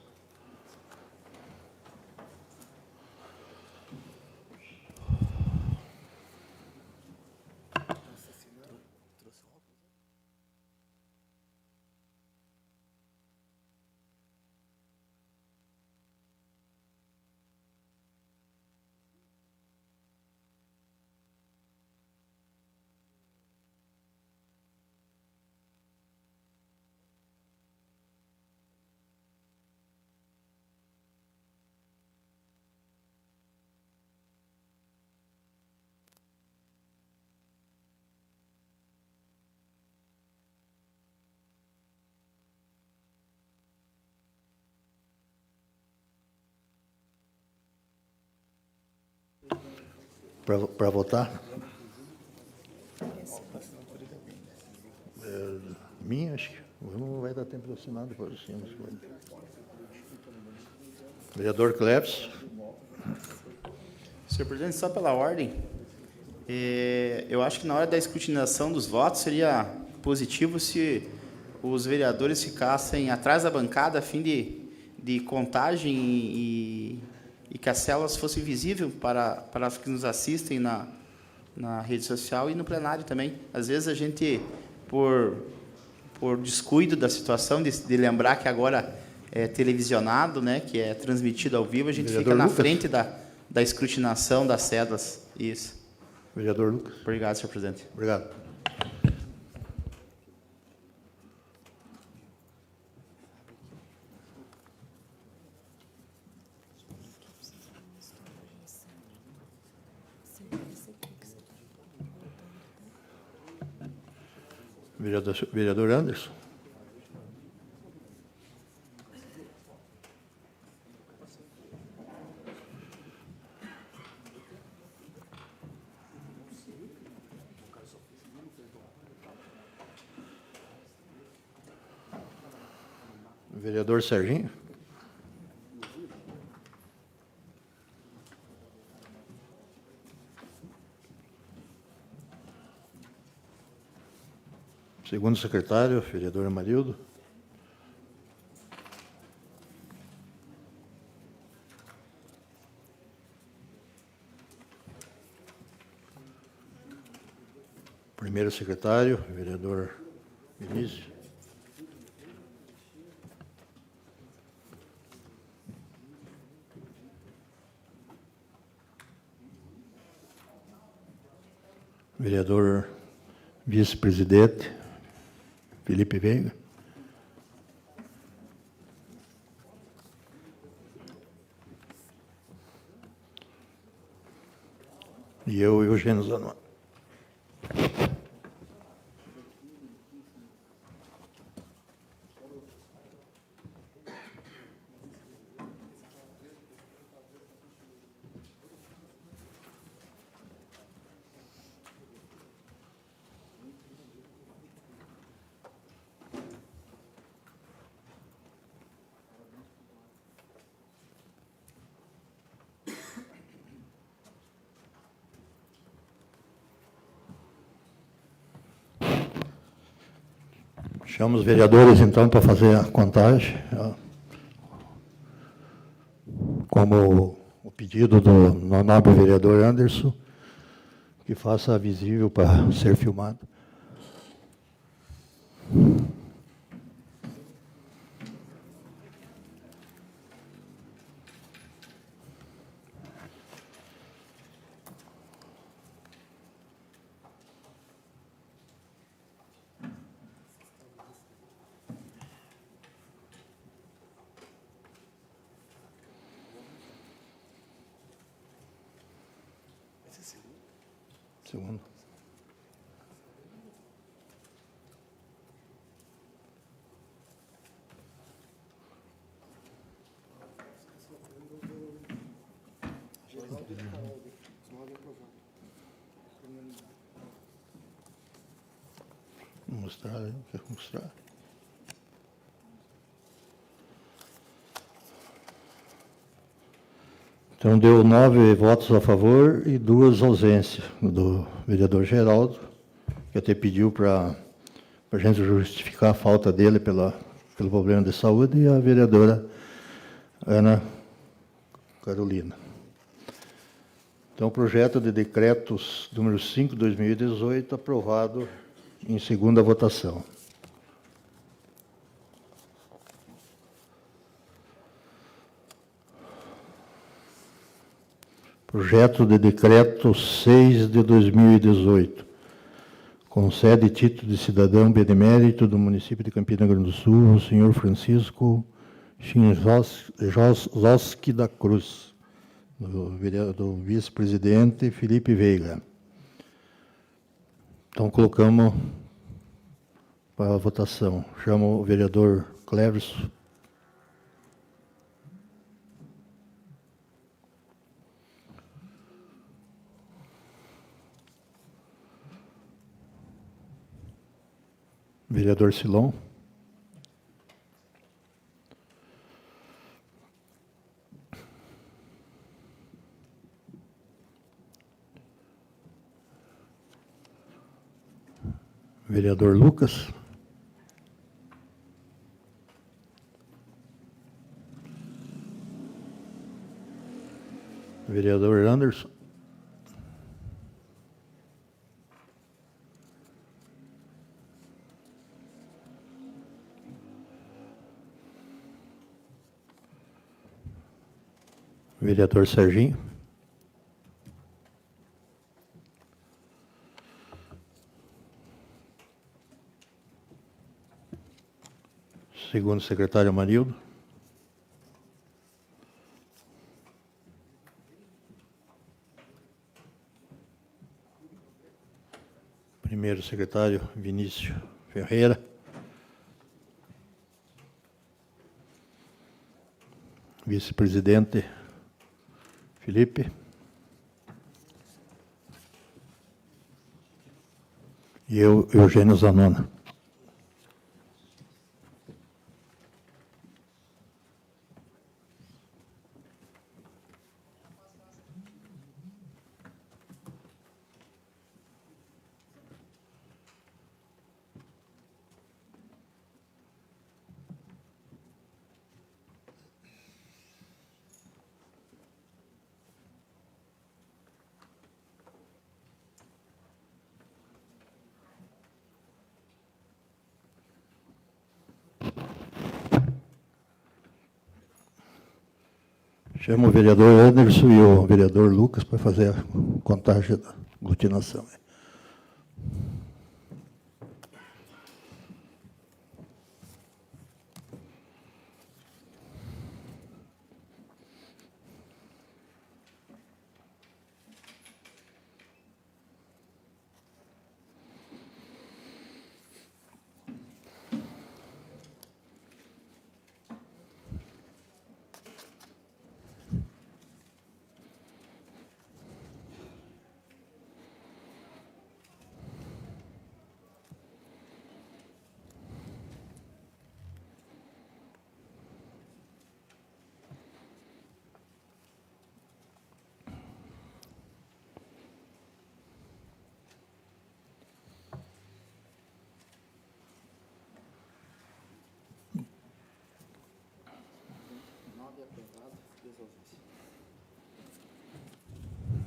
Para votar? Minha, acho que não vai dar tempo de assinar depois assim. Vereador Cleves. Senhor presidente, só pela ordem, eu acho que na hora da escrutinação dos votos seria positivo se os vereadores ficassem atrás da bancada a fim de contagem e que as células fossem visíveis para os que nos assistem na rede social e no plenário também. Às vezes a gente, por descuido da situação, de lembrar que agora é televisionado, né, que é transmitido ao vivo, a gente Vereador fica na Lucas. frente da escrutinação das cédulas. Isso. Vereador Lucas. Obrigado, senhor presidente. Obrigado. Vereador Anderson. Vereador Serginho. Segundo secretário, vereador Amarildo. Primeiro secretário, vereador Vinícius. Vereador vice-presidente, Felipe Veiga. E eu, Eugênio Zanoni. Chamo os vereadores, então, para fazer a contagem. Como o pedido do nobre vereador Anderson, que faça visível para ser filmado. Segundo. Vou mostrar, né? Quer mostrar? Então, deu 9 votos a favor e 2 ausências do vereador Geraldo, que até pediu para a gente justificar a falta dele pelo problema de saúde, e a vereadora Ana Carolina. Então, o projeto de decretos número 5, 2018, aprovado em segunda votação. Projeto de decreto 6 de 2018, concede título de cidadão benemérito do município de Campina Grande do Sul, o senhor Francisco Chinzoski da Cruz, do vice-presidente Felipe Veiga. Então, colocamos para a votação. Chamo o vereador Cleverson. Vereador Silon. Vereador Lucas. Vereador Anderson. Vereador Serginho. Segundo secretário Amarildo. Primeiro secretário Vinícius Ferreira. Vice-presidente Felipe. E eu, Eugênio Zanona. Chamo o vereador Anderson e o vereador Lucas para fazer a contagem da aglutinação.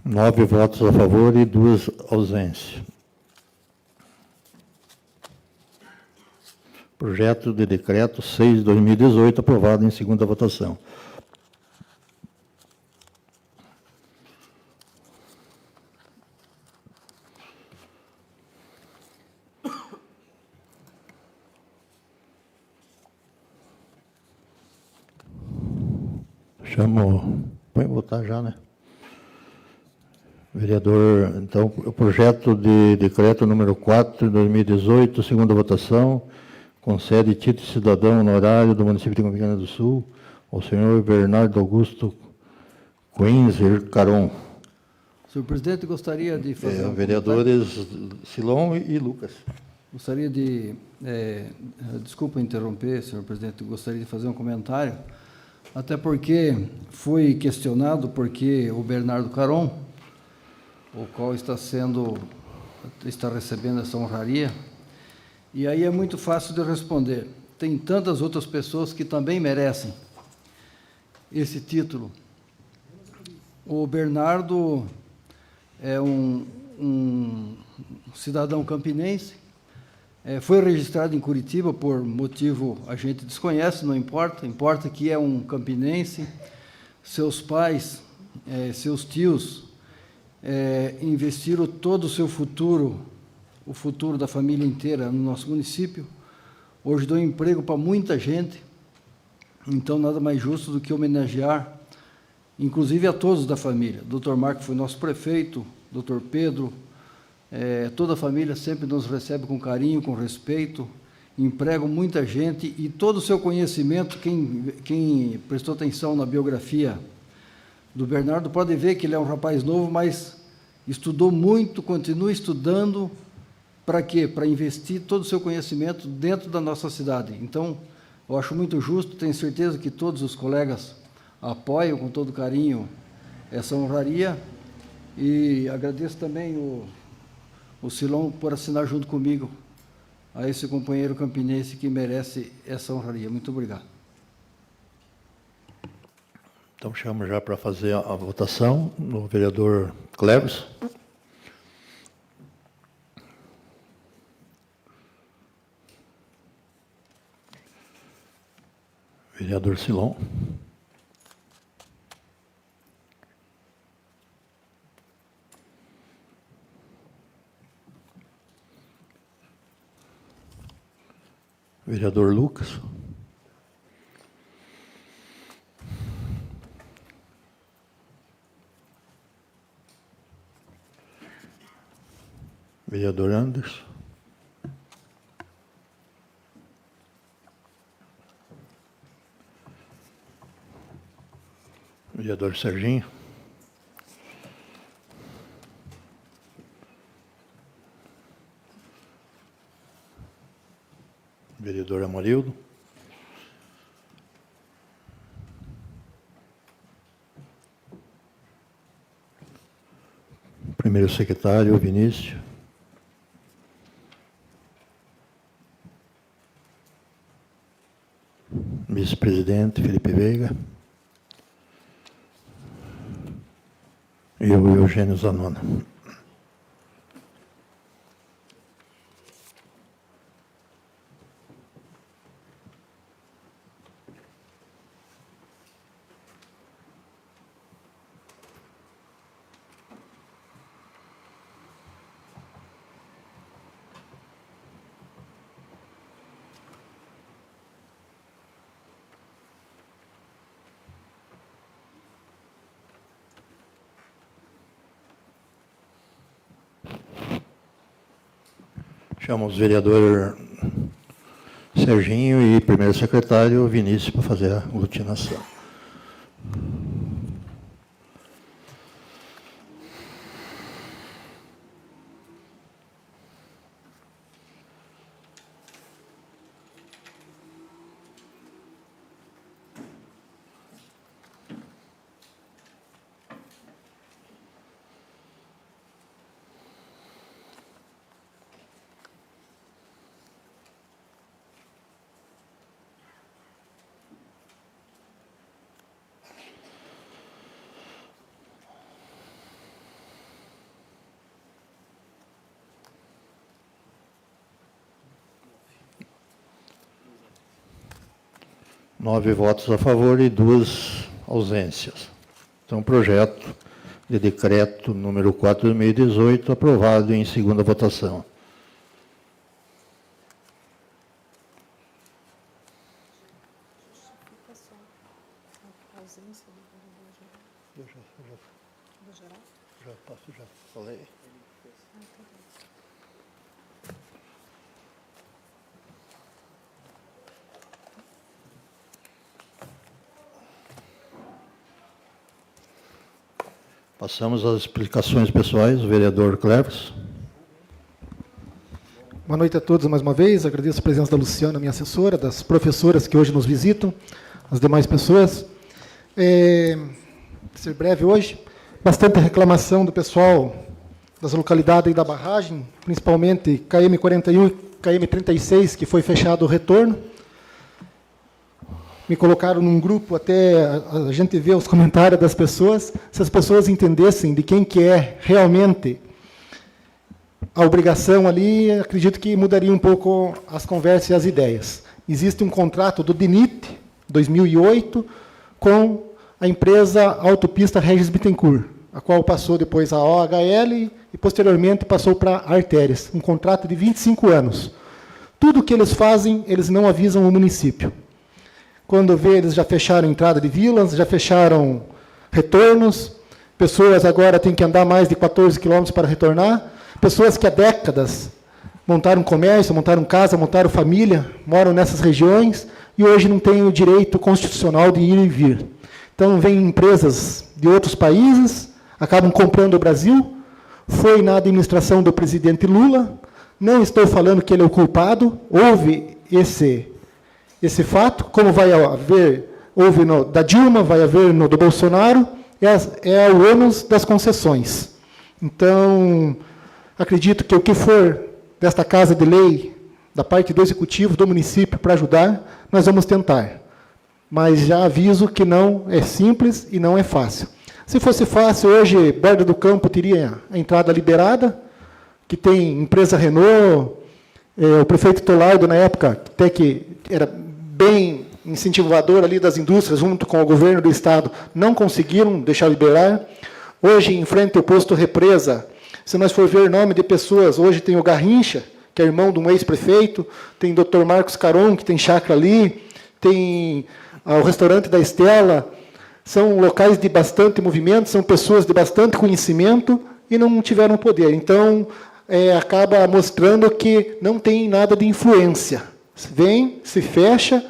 Nove votos a favor e 2 ausências. Projeto de decreto 6 de 2018, aprovado em segunda votação. Chamo... Põe votar já, né? Vereador, então, o projeto de decreto número 4 de 2018, segunda votação, concede título de cidadão honorário do município de Campina do Sul ao senhor Bernardo Augusto Quinzer Caron. Senhor presidente, gostaria de fazer Vereadores Silon e Lucas. Gostaria de, desculpa interromper, senhor presidente, gostaria de fazer um comentário, até porque foi questionado porque o Bernardo Caron, o qual está recebendo essa honraria, e aí é muito fácil de responder. Tem tantas outras pessoas que também merecem esse título. O Bernardo é um cidadão campinense, foi registrado em Curitiba por motivo a gente desconhece, não importa, importa que é um campinense, seus pais, seus tios, investiram todo o seu futuro, o futuro da família inteira no nosso município, hoje dão emprego para muita gente, então nada mais justo do que homenagear, inclusive a todos da família. Dr. Marco foi nosso prefeito, Dr. Pedro, toda a família sempre nos recebe com carinho, com respeito, empregam muita gente e todo o seu conhecimento, quem prestou atenção na biografia do Bernardo pode ver que ele é um rapaz novo, mas estudou muito, continua estudando, para quê? Para investir todo o seu conhecimento dentro da nossa cidade. Então, eu acho muito justo, tenho certeza que todos os colegas apoiam com todo carinho essa honraria e agradeço também o Silon por assinar junto comigo a esse companheiro campinense que merece essa honraria. Muito obrigado. Então, chamo já para fazer a votação o vereador Cleves. Vereador Silon. Vereador Lucas. Vereador Anderson. Vereador Serginho. Vereador Amorildo. Primeiro secretário, Vinícius. Vice-presidente, Felipe Veiga. E o Eugênio Zanona. Chamo os vereador Serginho e primeiro secretário Vinícius para fazer a aglutinação. Nove votos a favor e 2 ausências. Então, projeto de decreto número 4 de 2018, aprovado em segunda votação. Já passo já. Passamos às explicações pessoais. O vereador Cleves. Boa noite a todos mais uma vez. Agradeço a presença da Luciana, minha assessora, das professoras que hoje nos visitam, as demais pessoas. Ser breve hoje. Bastante reclamação do pessoal das localidades da barragem, principalmente KM41 e KM36, que foi fechado o retorno. Me colocaram num grupo, até a gente vê os comentários das pessoas. Se as pessoas entendessem de quem que é realmente a obrigação ali, acredito que mudaria um pouco as conversas e as ideias. Existe um contrato do DENIT, 2008, com a empresa Autopista Regis Bittencourt, a qual passou depois a OHL e, posteriormente, passou para a Artérias. Um contrato de 25 anos. Tudo que eles fazem, eles não avisam o município. Quando vê, eles já fecharam entrada de vilas, já fecharam retornos, pessoas agora têm que andar mais de 14 quilômetros para retornar, pessoas que há décadas montaram comércio, montaram casa, montaram família, moram nessas regiões e hoje não têm o direito constitucional de ir e vir. Então, vêm empresas de outros países, acabam comprando o Brasil, foi na administração do presidente Lula, não estou falando que ele é o culpado, houve esse fato, como vai haver, houve no da Dilma, vai haver no do Bolsonaro, é o ônus das concessões. Então, acredito que o que for desta Casa de Lei, da parte do Executivo, do município, para ajudar, nós vamos tentar. Mas já aviso que não é simples e não é fácil. Se fosse fácil, hoje, Borda do Campo teria a entrada liberada, que tem empresa Renault, o prefeito Tolardo, na época, até que era bem incentivador ali das indústrias, junto com o governo do Estado, não conseguiram deixar liberar. Hoje, em frente ao posto Represa, se nós for ver nome de pessoas, hoje tem o Garrincha, que é irmão de um ex-prefeito, tem o Dr. Marcos Caron, que tem chácara ali, tem o restaurante da Estela, são locais de bastante movimento, são pessoas de bastante conhecimento e não tiveram poder. Então, acaba mostrando que não tem nada de influência. Vem, se fecha,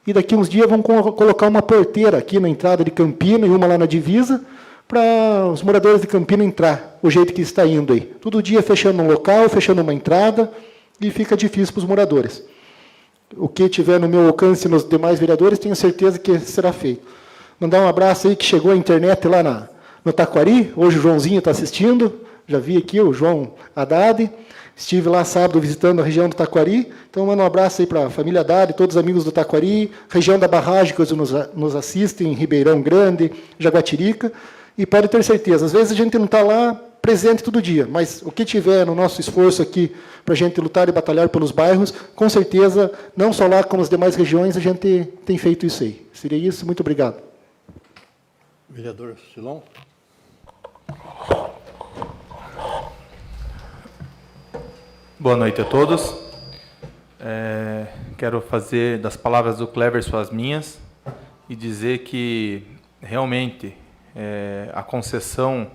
e daqui uns dias vão colocar uma porteira aqui na entrada de Campina e uma lá na divisa, para os moradores de Campina entrar, o jeito que está indo aí. Todo dia fechando um local, fechando uma entrada, e fica difícil para os moradores. O que tiver no meu alcance nos demais vereadores, tenho certeza que será feito. Mandar um abraço aí, que chegou a internet lá no Taquari, hoje o Joãozinho está assistindo, já vi aqui o João Haddad, estive lá sábado visitando a região do Taquari, então mando um abraço aí para a família Haddad, todos os amigos do Taquari, região da barragem que hoje nos assistem, Ribeirão Grande, Jaguatirica, e pode ter certeza, às vezes a gente não está lá presente todo dia, mas o que tiver no nosso esforço aqui para a gente lutar e batalhar pelos bairros, com certeza, não só lá como as demais regiões, a gente tem feito isso aí. Seria isso, muito obrigado. Vereador Silon. Boa noite a todos. Quero fazer das palavras do Clever suas minhas e dizer que, realmente, a concessão,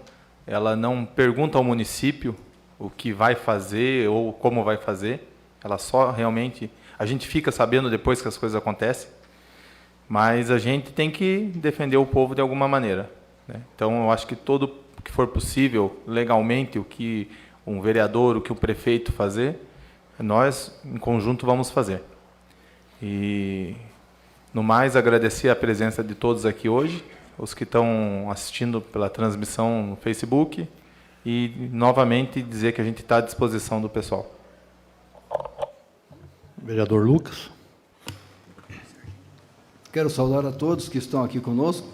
ela não pergunta ao município o que vai fazer ou como vai fazer, ela só realmente... A gente fica sabendo depois que as coisas acontecem, mas a gente tem que defender o povo de alguma maneira, né? Então, eu acho que tudo que for possível, legalmente, o que um vereador, o que o prefeito fazer, nós, em conjunto, vamos fazer. E, no mais, agradecer a presença de todos aqui hoje, os que estão assistindo pela transmissão no Facebook, e, novamente, dizer que a gente está à disposição do pessoal. Vereador Lucas. Quero saudar a todos que estão aqui conosco,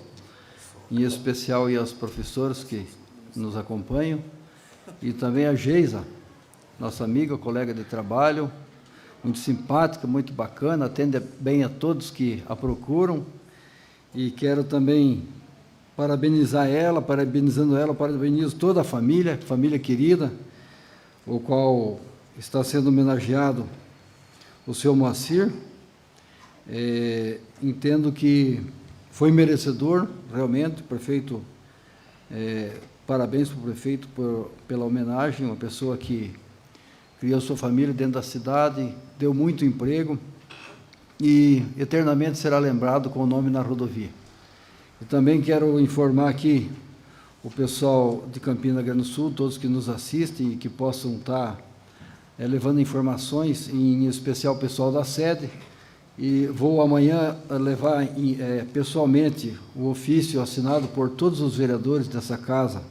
em especial e aos professores que nos acompanham, e também a Geisa, nossa amiga, colega de trabalho, muito simpática, muito bacana, atende bem a todos que a procuram, e quero também parabenizando ela, parabenizo toda a família querida, o qual está sendo homenageado o seu Moacir. Entendo que foi merecedor, realmente, o prefeito, parabéns para o prefeito pela homenagem, uma pessoa que criou sua família dentro da cidade, deu muito emprego e eternamente será lembrado com o nome na rodovia. E também quero informar aqui o pessoal de Campina Grande do Sul, todos que nos assistem e que possam estar levando informações, em especial o pessoal da sede. E vou amanhã levar pessoalmente o ofício assinado por todos os vereadores dessa casa,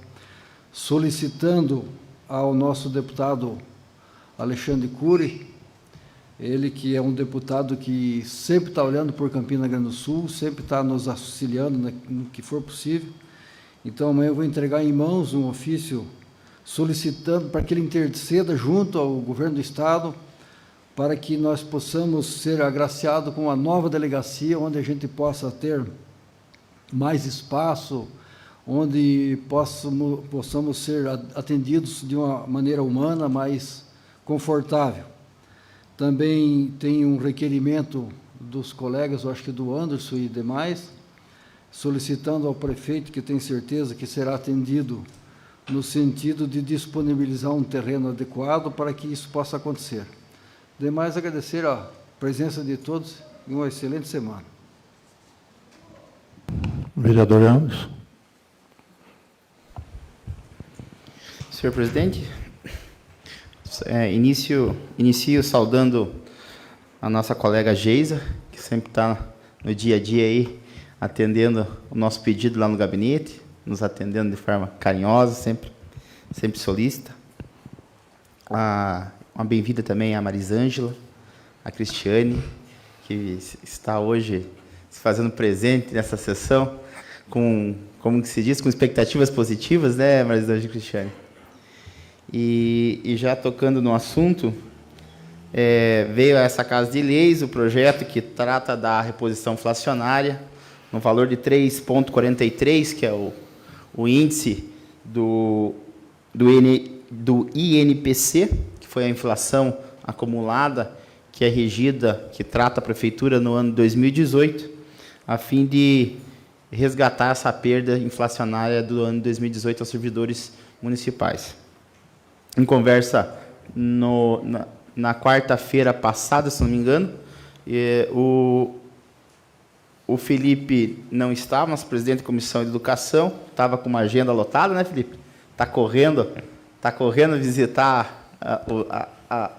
solicitando ao nosso deputado Alexandre Cury, ele que é um deputado que sempre está olhando por Campina Grande do Sul, sempre está nos auxiliando no que for possível. Então, amanhã eu vou entregar em mãos um ofício solicitando para que ele interceda junto ao governo do Estado para que nós possamos ser agraciados com uma nova delegacia, onde a gente possa ter mais espaço, onde possamos ser atendidos de uma maneira humana, mais confortável. Também tem um requerimento dos colegas, eu acho que do Anderson e demais, solicitando ao prefeito, que tem certeza que será atendido, no sentido de disponibilizar um terreno adequado para que isso possa acontecer. Demais, agradecer a presença de todos e uma excelente semana. Vereador Anderson. Senhor presidente, inicio saudando a nossa colega Geisa, que sempre está no dia a dia aí, atendendo o nosso pedido lá no gabinete, nos atendendo de forma carinhosa, sempre solícita. Uma bem-vinda também à Marisângela, à Cristiane, que está hoje se fazendo presente nessa sessão, como se diz, com expectativas positivas, né, Marisângela e Cristiane? E já tocando no assunto, veio a essa Casa de Leis o projeto que trata da reposição inflacionária, no valor de 3,43, que é o índice do INPC, que foi a inflação acumulada, que é regida, que trata a Prefeitura no ano 2018, a fim de resgatar essa perda inflacionária do ano 2018 aos servidores municipais. Em conversa na quarta-feira passada, se não me engano, o Felipe não estava, nosso presidente da Comissão de Educação, estava com uma agenda lotada, né, Felipe? Está correndo visitar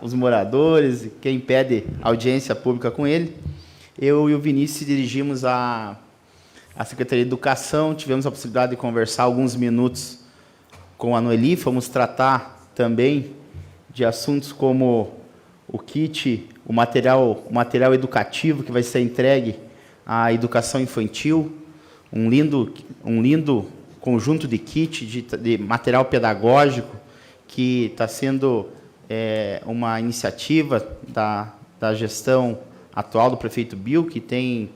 os moradores, quem pede audiência pública com ele. Eu e o Vinícius dirigimos à Secretaria de Educação, tivemos a possibilidade de conversar alguns minutos com a Noeli, fomos tratar também de assuntos como o kit, o material educativo que vai ser entregue à educação infantil, um lindo conjunto de kit de material pedagógico que está sendo uma iniciativa da gestão atual do prefeito Bill, que tem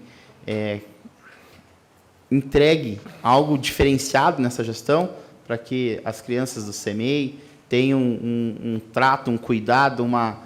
entregue algo diferenciado nessa gestão para que as crianças do CEMEI tenham um trato, um cuidado, uma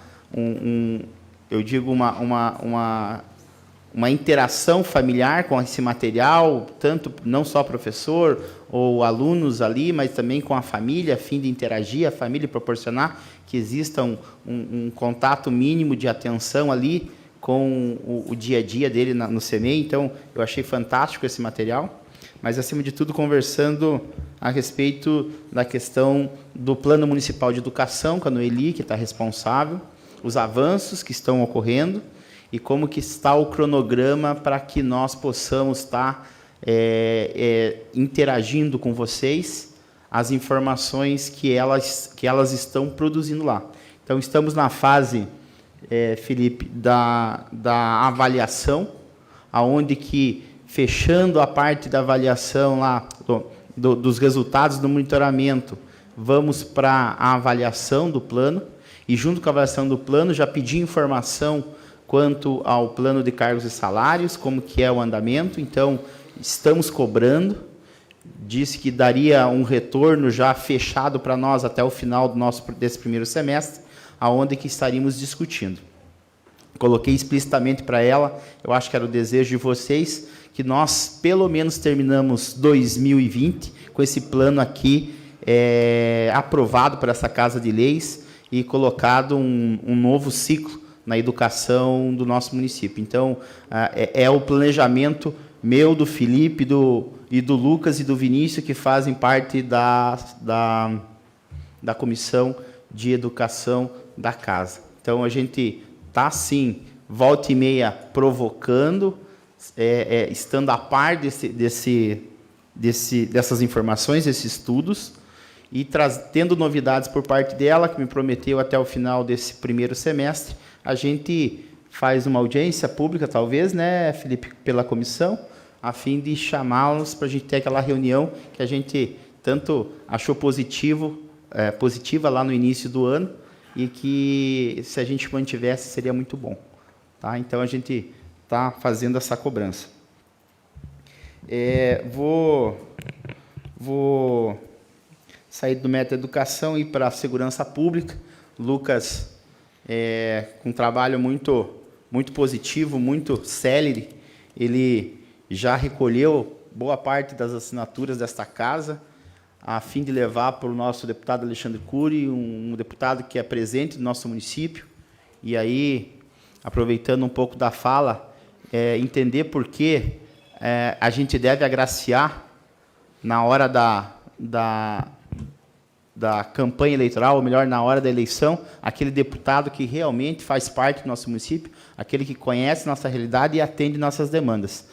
interação familiar com esse material, tanto não só professor ou alunos ali, mas também com a família, a fim de interagir, a família proporcionar que exista um contato mínimo de atenção ali com o dia a dia dele no CEMEI. Então, eu achei fantástico esse material, mas, acima de tudo, conversando a respeito da questão do Plano Municipal de Educação, com a Noeli, que está responsável, os avanços que estão ocorrendo e como que está o cronograma para que nós possamos estar interagindo com vocês as informações que elas estão produzindo lá. Então, estamos na fase, Felipe, da avaliação, aonde que, fechando a parte da avaliação lá, dos resultados do monitoramento, vamos para a avaliação do plano, e junto com a avaliação do plano, já pedi informação quanto ao plano de cargos e salários, como que é o andamento. Então, estamos cobrando, disse que daria um retorno já fechado para nós até o final desse primeiro semestre, aonde que estaríamos discutindo. Coloquei explicitamente para ela, eu acho que era o desejo de vocês, que nós, pelo menos, terminamos 2020 com esse plano aqui aprovado por essa Casa de Leis e colocado um novo ciclo na educação do nosso município. Então, é o planejamento meu, do Felipe do Lucas e do Vinícius, que fazem parte da Comissão de Educação da casa. Então, a gente está, sim, volta e meia, provocando, estando a par dessas informações, desses estudos, e tendo novidades por parte dela, que me prometeu até o final desse primeiro semestre. A gente faz uma audiência pública, talvez, né, Felipe, pela comissão, a fim de chamá-los para a gente ter aquela reunião que a gente tanto achou positiva lá no início do ano, e que, se a gente mantivesse, seria muito bom. Tá? Então, a gente está fazendo essa cobrança. Vou sair do método educação e ir para a segurança pública. Lucas, com um trabalho muito positivo, muito célere, ele já recolheu boa parte das assinaturas desta casa, a fim de levar para o nosso deputado Alexandre Cury, um deputado que é presente no nosso município, e aí, aproveitando um pouco da fala, entender por que a gente deve agraciar, na hora da campanha eleitoral, ou melhor, na hora da eleição, aquele deputado que realmente faz parte do nosso município, aquele que conhece nossa realidade e atende nossas demandas.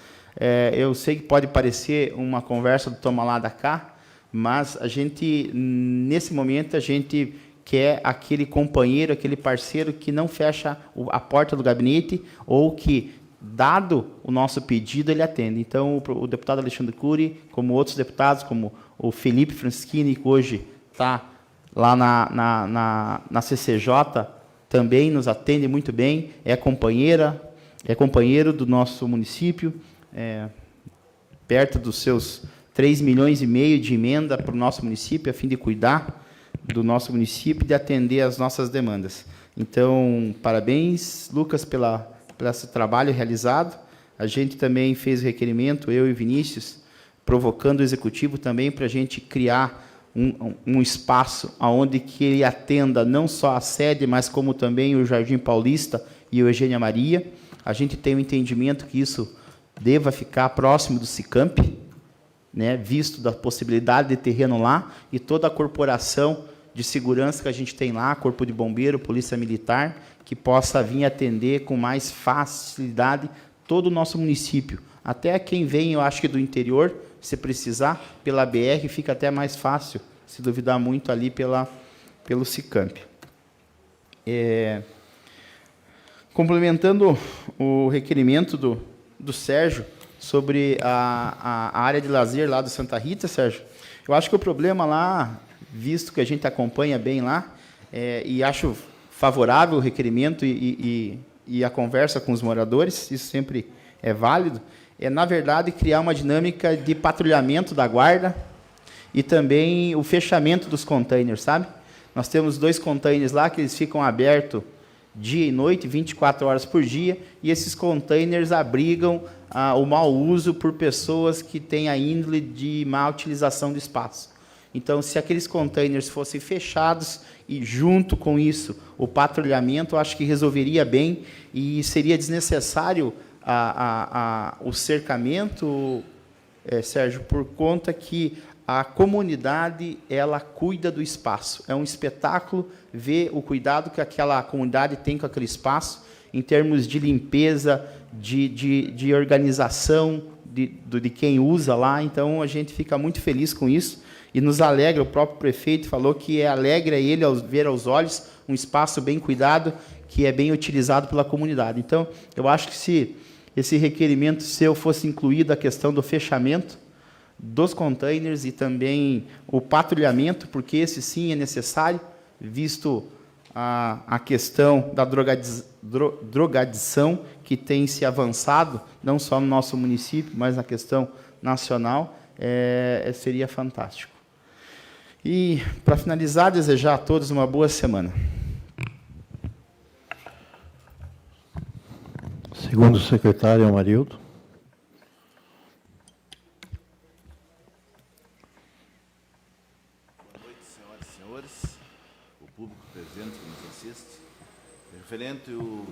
Eu sei que pode parecer uma conversa do toma lá da cá, mas a gente, nesse momento, a gente quer aquele companheiro, aquele parceiro que não fecha a porta do gabinete, ou que, dado o nosso pedido, ele atende. Então, o deputado Alexandre Cury, como outros deputados, como o Felipe Franschini, que hoje está lá na CCJ, também nos atende muito bem, é companheiro do nosso município, perto dos seus 3,5 milhões de emenda para o nosso município, a fim de cuidar do nosso município e de atender às nossas demandas. Então, parabéns, Lucas, pelo esse trabalho realizado. A gente também fez o requerimento, eu e Vinícius, provocando o Executivo também para a gente criar um espaço onde que ele atenda não só a sede, mas como também o Jardim Paulista e o Eugênia Maria. A gente tem o entendimento que isso deva ficar próximo do SICAMP, né, visto da possibilidade de terreno lá, e toda a corporação de segurança que a gente tem lá, Corpo de Bombeiro, Polícia Militar, que possa vir atender com mais facilidade todo o nosso município. Até quem vem, eu acho que do interior, se precisar, pela BR, fica até mais fácil, se duvidar muito, ali pelo SICAMP. Complementando o requerimento do Sérgio sobre a área de lazer lá do Santa Rita, Sérgio, eu acho que o problema lá, visto que a gente acompanha bem lá, e acho favorável o requerimento e a conversa com os moradores, isso sempre é válido, na verdade, criar uma dinâmica de patrulhamento da guarda e também o fechamento dos containers, sabe? Nós temos 2 containers lá que eles ficam abertos dia e noite, 24 horas por dia, e esses containers abrigam o mau uso por pessoas que têm a índole de má utilização do espaço. Então, se aqueles containers fossem fechados e, junto com isso, o patrulhamento, eu acho que resolveria bem e seria desnecessário o cercamento, Sérgio, por conta que a comunidade, ela cuida do espaço. É um espetáculo ver o cuidado que aquela comunidade tem com aquele espaço, em termos de limpeza, de organização de quem usa lá. Então, a gente fica muito feliz com isso e nos alegra. O próprio prefeito falou que alegra ele ao ver aos olhos um espaço bem cuidado, que é bem utilizado pela comunidade. Então, eu acho que se esse requerimento seu fosse incluído a questão do fechamento dos containers e também o patrulhamento, porque esse sim é necessário, visto a questão da drogadição que tem se avançado, não só no nosso município, mas na questão nacional, seria fantástico. E, para finalizar, desejar a todos uma boa semana. Segundo o secretário Amarildo. Boa noite, senhoras e senhores, o público presente que nos assiste. Referente ao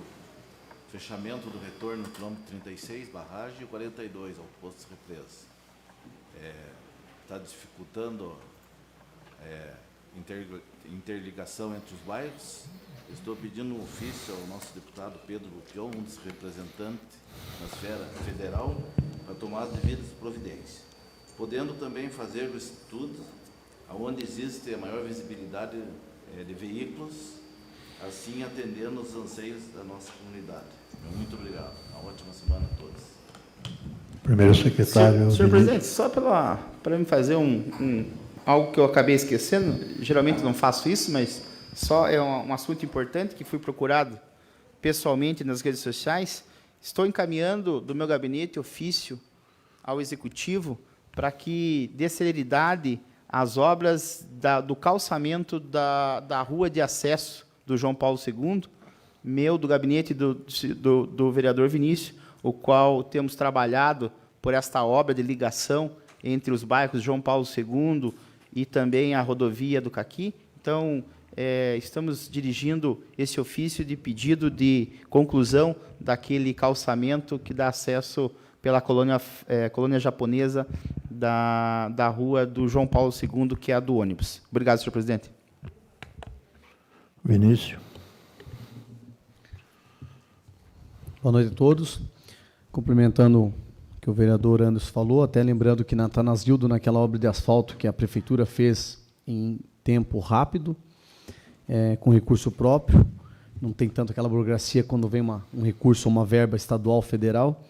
fechamento do retorno no quilômetro 36, barragem, e 42, ao posto de represa. está dificultando interligação entre os bairros. Estou pedindo um ofício ao nosso deputado Pedro Lupion, um dos representantes na esfera federal, para tomar as devidas providências, podendo também fazer o estudo onde existe a maior visibilidade de veículos, assim atendendo os anseios da nossa comunidade. Muito obrigado. Uma ótima semana a todos. Primeiro secretário. Senhor presidente, só para me fazer algo que eu acabei esquecendo, geralmente não faço isso, mas só é um assunto importante que fui procurado pessoalmente nas redes sociais. Estou encaminhando do meu gabinete ofício ao Executivo para que dê celeridade às obras do calçamento da rua de acesso do João Paulo II, do gabinete do vereador Vinícius, o qual temos trabalhado por esta obra de ligação entre os bairros João Paulo II e também a rodovia do Caqui. Então, estamos dirigindo esse ofício de pedido de conclusão daquele calçamento que dá acesso pela colônia japonesa da rua do João Paulo II, que é a do ônibus. Obrigado, senhor presidente. Vinícius. Boa noite a todos. Cumprimentando o que o vereador Anderson falou, até lembrando que na Atanasildo, naquela obra de asfalto que a prefeitura fez em tempo rápido, com recurso próprio, não tem tanto aquela burocracia quando vem um recurso ou uma verba estadual, federal,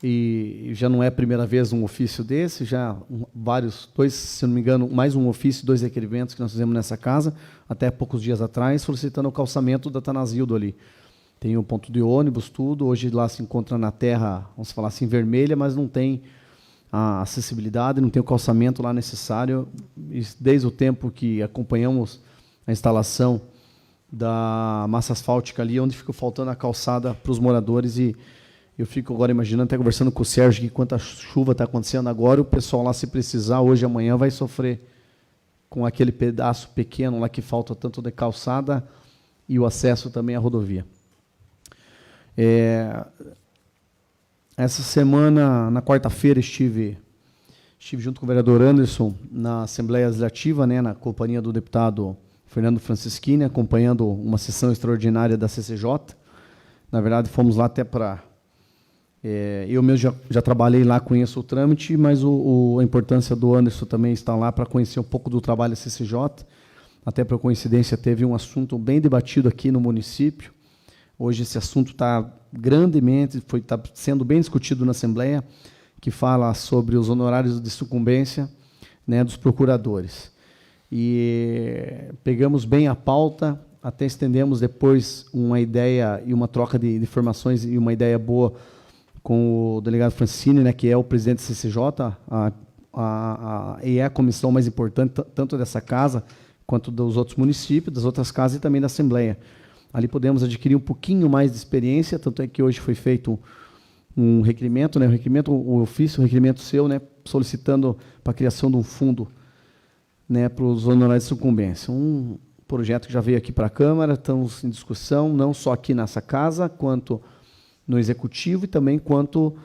e já não é a primeira vez um ofício desse, já dois, se não me engano, mais um ofício, 2 requerimentos que nós fizemos nessa casa, até poucos dias atrás, solicitando o calçamento da Atanasildo ali. Tem um ponto de ônibus, tudo, hoje lá se encontra na terra, vamos falar assim, vermelha, mas não tem a acessibilidade, não tem o calçamento lá necessário, e desde o tempo que acompanhamos a instalação da massa asfáltica ali, onde ficou faltando a calçada para os moradores, e eu fico agora imaginando, até conversando com o Sérgio, que quanta chuva está acontecendo agora, o pessoal lá, se precisar, hoje e amanhã, vai sofrer com aquele pedaço pequeno lá que falta tanto de calçada e o acesso também à rodovia. Essa semana, na quarta-feira, estive junto com o vereador Anderson na Assembleia Legislativa, na companhia do deputado Fernando Francischini, acompanhando uma sessão extraordinária da CCJ. Na verdade, fomos lá até para... eu mesmo já trabalhei lá, conheço o trâmite, mas a importância do Anderson também está lá para conhecer um pouco do trabalho da CCJ. Até por coincidência, teve um assunto bem debatido aqui no município. Hoje esse assunto está grandemente, está sendo bem discutido na Assembleia, que fala sobre os honorários de sucumbência, dos procuradores. E pegamos bem a pauta, até estendemos depois uma ideia e uma troca de informações e uma ideia boa com o delegado Francini, que é o presidente da CCJ, e é a comissão mais importante, tanto dessa casa, quanto dos outros municípios, das outras casas e também da Assembleia. Ali podemos adquirir um pouquinho mais de experiência, tanto é que hoje foi feito um requerimento, o ofício, um requerimento seu, solicitando para a criação de um fundo para os honorários de sucumbência. Um projeto que já veio aqui para a Câmara, estamos em discussão, não só aqui nessa casa, quanto no Executivo e também quanto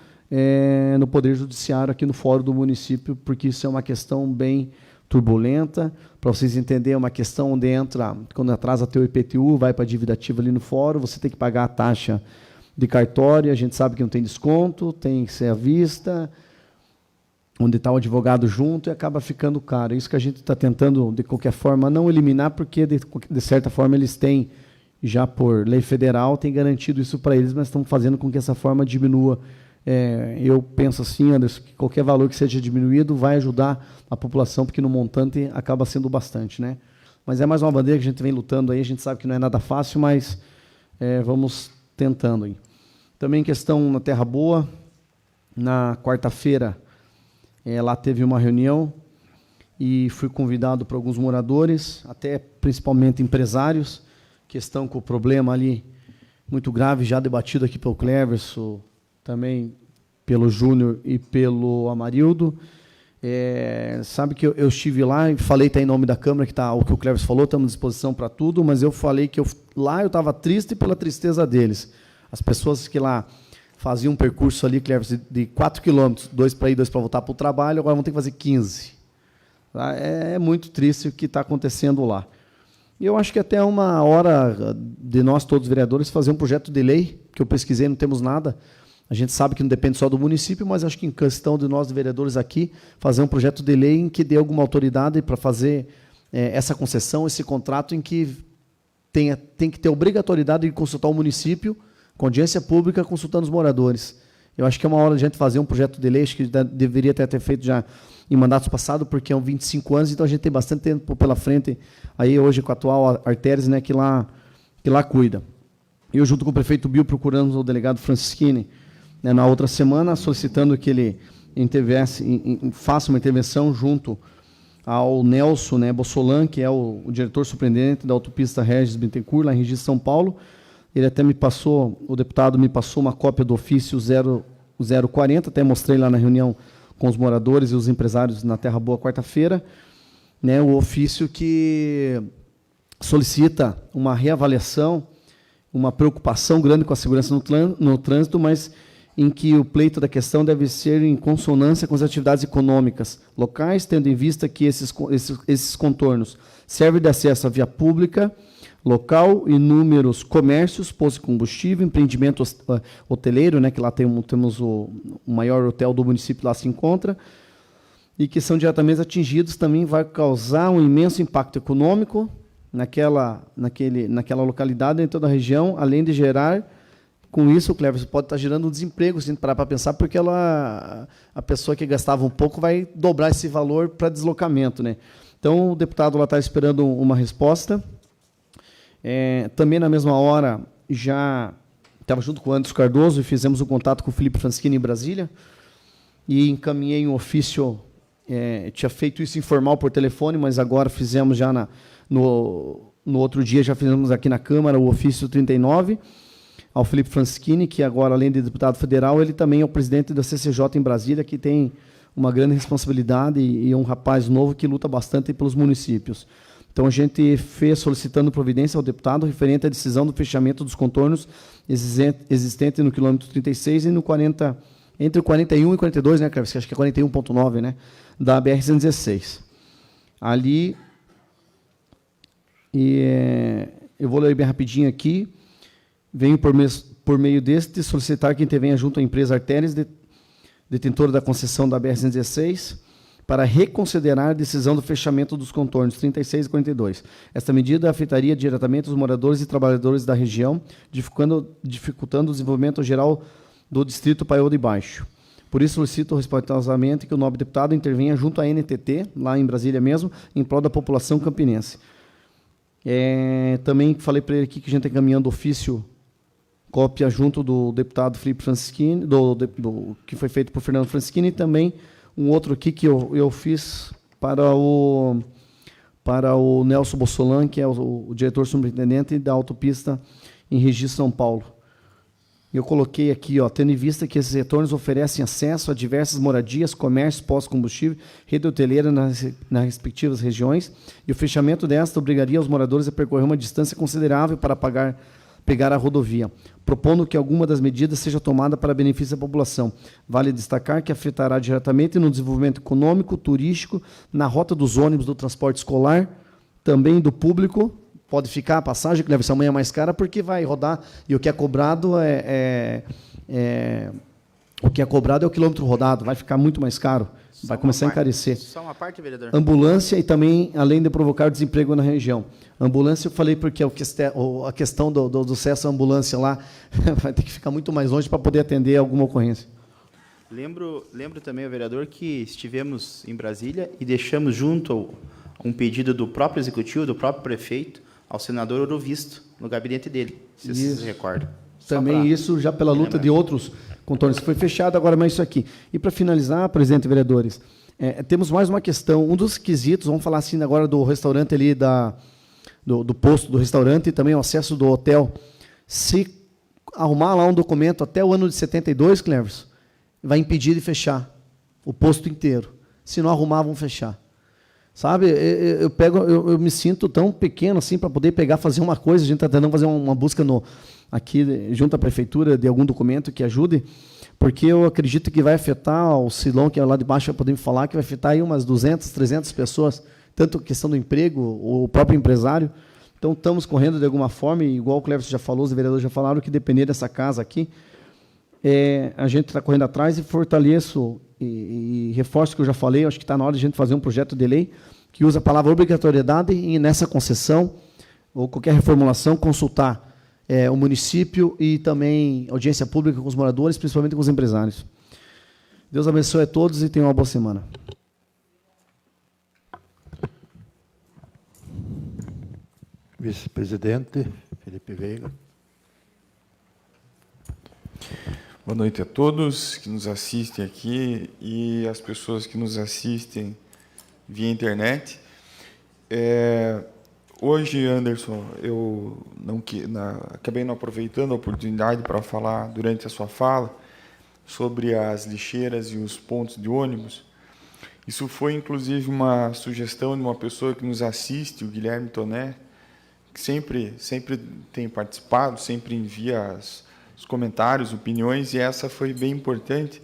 no Poder Judiciário, aqui no Fórum do município, porque isso é uma questão bem turbulenta. Para vocês entenderem, é uma questão onde entra, quando atrasa teu IPTU, vai para a dívida ativa ali no fórum, você tem que pagar a taxa de cartório, a gente sabe que não tem desconto, tem que ser à vista, onde está o advogado junto, e acaba ficando caro. Isso que a gente está tentando, de qualquer forma, não eliminar, porque, de certa forma, eles têm, já por lei federal, tem garantido isso para eles, mas estamos fazendo com que essa forma diminua. Eu penso assim, Anderson, que qualquer valor que seja diminuído vai ajudar a população, porque no montante acaba sendo bastante, Mas é mais uma bandeira que a gente vem lutando aí, a gente sabe que não é nada fácil, mas vamos tentando aí. Também questão na Terra Boa, na quarta-feira, lá teve uma reunião e fui convidado por alguns moradores, até principalmente empresários, que estão com o problema ali muito grave, já debatido aqui pelo Cleverson, também pelo Júnior e pelo Amarildo. Sabe que eu estive lá e falei, está em nome da Câmara, o que o Cleverson falou, estamos à disposição para tudo, mas eu falei que lá eu estava triste pela tristeza deles. As pessoas que lá faziam um percurso ali, Cleves, de 4 quilômetros, 2 para ir, 2 para voltar para o trabalho, agora vão ter que fazer 15. Tá? É muito triste o que está acontecendo lá. E eu acho que até é uma hora de nós, todos os vereadores, fazer um projeto de lei, que eu pesquisei, não temos nada. A gente sabe que não depende só do município, mas acho que em questão de nós, vereadores aqui, fazer um projeto de lei em que dê alguma autoridade para fazer essa concessão, esse contrato em que tem que ter obrigatoriedade de consultar o município, com audiência pública, consultando os moradores. Eu acho que é uma hora de a gente fazer um projeto de lei, acho que deveria ter feito já em mandatos passados, porque é 25 anos, então a gente tem bastante tempo pela frente, aí hoje com a atual Arteres, né, que lá cuida. Eu, junto com o prefeito Bill, procuramos o delegado Francisquini, né, na outra semana, solicitando que ele faça uma intervenção junto ao Nelson, né, Bossolan, que é o diretor surpreendente da autopista Regis Bittencourt, lá em Regis, São Paulo. Ele até o deputado me passou uma cópia do ofício 040, até mostrei lá na reunião com os moradores e os empresários na Terra Boa, quarta-feira, né, o ofício que solicita uma reavaliação, uma preocupação grande com a segurança no trânsito, mas em que o pleito da questão deve ser em consonância com as atividades econômicas locais, tendo em vista que esses contornos servem de acesso à via pública local, inúmeros comércios, postos de combustível, empreendimento hoteleiro, né, que lá temos o maior hotel do município, lá se encontra, e que são diretamente atingidos, também vai causar um imenso impacto econômico naquela localidade, em toda a região, além de gerar, com isso, o Cleverson pode estar gerando um desemprego, se a gente parar para pensar, porque a pessoa que gastava um pouco vai dobrar esse valor para deslocamento, né? Então, o deputado lá está esperando uma resposta. Também, na mesma hora, já estava junto com o Anderson Cardoso e fizemos um contato com o Felipe Francisquini em Brasília e encaminhei um ofício, tinha feito isso informal por telefone, mas agora fizemos já no outro dia, já fizemos aqui na Câmara o ofício 39, ao Felipe Francisquini, que agora, além de deputado federal, ele também é o presidente da CCJ em Brasília, que tem uma grande responsabilidade e é um rapaz novo que luta bastante pelos municípios. Então, a gente fez solicitando providência ao deputado referente à decisão do fechamento dos contornos existente no quilômetro 36 e no 40, entre o 41 e 42, né, Cleves? Acho que é 41,9, né, da BR-116. Ali, eu vou ler bem rapidinho aqui, venho por meio deste solicitar que intervenha junto à empresa Arteres, detentora da concessão da BR-116, para reconsiderar a decisão do fechamento dos contornos 36 e 42. Esta medida afetaria diretamente os moradores e trabalhadores da região, dificultando o desenvolvimento geral do distrito Paiol de Baixo. Por isso, solicito respeitosamente que o nobre deputado intervenha junto à NTT, lá em Brasília mesmo, em prol da população campinense. Também falei para ele aqui que a gente está encaminhando ofício, cópia junto do deputado Felipe Francisquini, que foi feito por Fernando Francisquini, e também um outro aqui que eu fiz para o Nelson Bossolan, que é o diretor superintendente da autopista em Regis, São Paulo. Eu coloquei aqui, tendo em vista que esses retornos oferecem acesso a diversas moradias, comércios, pós-combustível, rede hoteleira nas respectivas regiões, e o fechamento desta obrigaria os moradores a percorrer uma distância considerável para pegar a rodovia, propondo que alguma das medidas seja tomada para benefício da população. Vale destacar que afetará diretamente no desenvolvimento econômico, turístico, na rota dos ônibus do transporte escolar, também do público. Pode ficar a passagem, que deve ser amanhã mais cara, porque vai rodar, e o que é cobrado o quilômetro rodado, vai ficar muito mais caro, vai começar a encarecer. Só uma parte, vereador. Ambulância e também, além de provocar desemprego na região. Ambulância, eu falei porque a questão do acesso à ambulância lá vai ter que ficar muito mais longe para poder atender alguma ocorrência. Lembro também, vereador, que estivemos em Brasília e deixamos junto um pedido do próprio executivo, do próprio prefeito, ao senador Orovisto, no gabinete dele, se vocês se recordam. Também isso, já pela luta de outros contornos, que foi fechado, agora mais isso aqui. E para finalizar, presidente e vereadores, temos mais uma questão, um dos quesitos, vamos falar assim agora do restaurante ali, do posto do restaurante e também o acesso do hotel. Se arrumar lá um documento até o ano de 72, Cleverson, vai impedir de fechar o posto inteiro. Se não arrumar, vão fechar. Sabe, eu me sinto tão pequeno assim para poder pegar, fazer uma coisa. A gente está tentando fazer uma busca aqui junto à prefeitura de algum documento que ajude, porque eu acredito que vai afetar o Silon, que é lá de baixo, vai poder me falar, que vai afetar aí umas 200, 300 pessoas, tanto a questão do emprego, o próprio empresário. Então, estamos correndo de alguma forma, e igual o Cleverson já falou, os vereadores já falaram, que depender dessa casa aqui, a gente está correndo atrás e fortaleço e reforço o que eu já falei. Acho que está na hora de a gente fazer um projeto de lei que usa a palavra obrigatoriedade e, nessa concessão, ou qualquer reformulação, consultar o município e também audiência pública com os moradores, principalmente com os empresários. Deus abençoe a todos e tenham uma boa semana. Vice-presidente Felipe Veiga. Boa noite a todos que nos assistem aqui e as pessoas que nos assistem via internet. Hoje, Anderson, eu acabei não aproveitando a oportunidade para falar durante a sua fala sobre as lixeiras e os pontos de ônibus. Isso foi, inclusive, uma sugestão de uma pessoa que nos assiste, o Guilherme Toné, que sempre tem participado, sempre envia os comentários, opiniões, e essa foi bem importante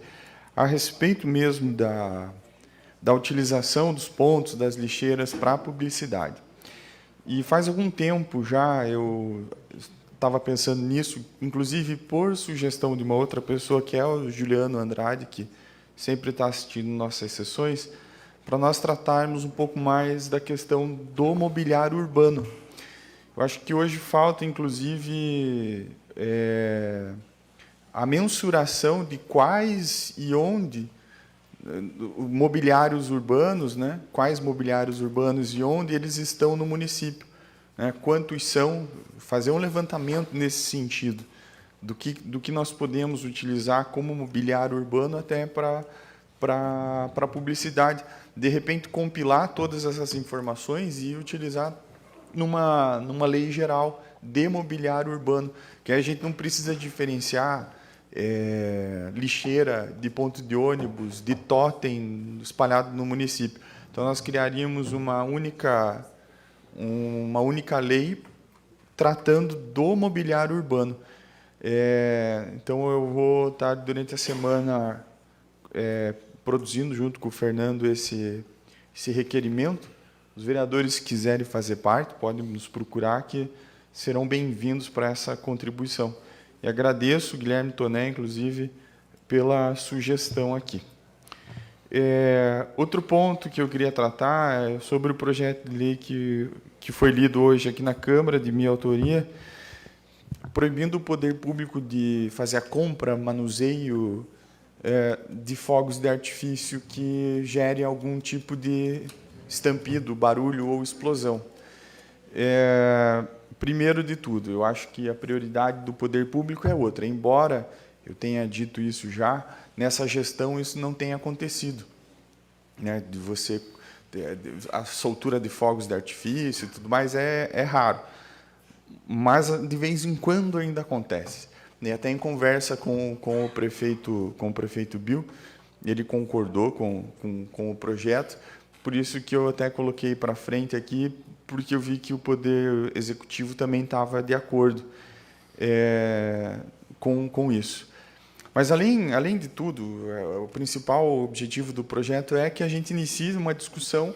a respeito mesmo da utilização dos pontos, das lixeiras para a publicidade. E faz algum tempo já eu estava pensando nisso, inclusive por sugestão de uma outra pessoa, que é o Juliano Andrade, que sempre está assistindo nossas sessões, para nós tratarmos um pouco mais da questão do mobiliário urbano. Eu acho que hoje falta, inclusive, a mensuração de quais e onde mobiliários urbanos, né? Quais mobiliários urbanos e onde eles estão no município, né? Quantos são, fazer um levantamento nesse sentido, do que nós podemos utilizar como mobiliário urbano até para publicidade. De repente, compilar todas essas informações e utilizar numa lei geral de mobiliário urbano, que a gente não precisa diferenciar lixeira de ponto de ônibus, de totem espalhado no município. Então, nós criaríamos uma única lei tratando do mobiliário urbano. Então, eu vou estar, durante a semana, produzindo, junto com o Fernando, esse requerimento. Os vereadores que quiserem fazer parte, podem nos procurar, que serão bem-vindos para essa contribuição. E agradeço, Guilherme Toné, inclusive, pela sugestão aqui. Outro ponto que eu queria tratar é sobre o projeto de lei que foi lido hoje aqui na Câmara, de minha autoria, proibindo o poder público de fazer a compra, manuseio de fogos de artifício que gere algum tipo de estampido, barulho ou explosão. Primeiro de tudo, eu acho que a prioridade do poder público é outra. Embora eu tenha dito isso já, nessa gestão isso não tem acontecido, né? De você a soltura de fogos de artifício e tudo mais é raro, mas de vez em quando ainda acontece. E até em conversa com o prefeito Bill, ele concordou com o projeto. Por isso que eu até coloquei para frente aqui, porque eu vi que o Poder Executivo também estava de acordo com isso. Mas, além de tudo, o principal objetivo do projeto é que a gente inicie uma discussão,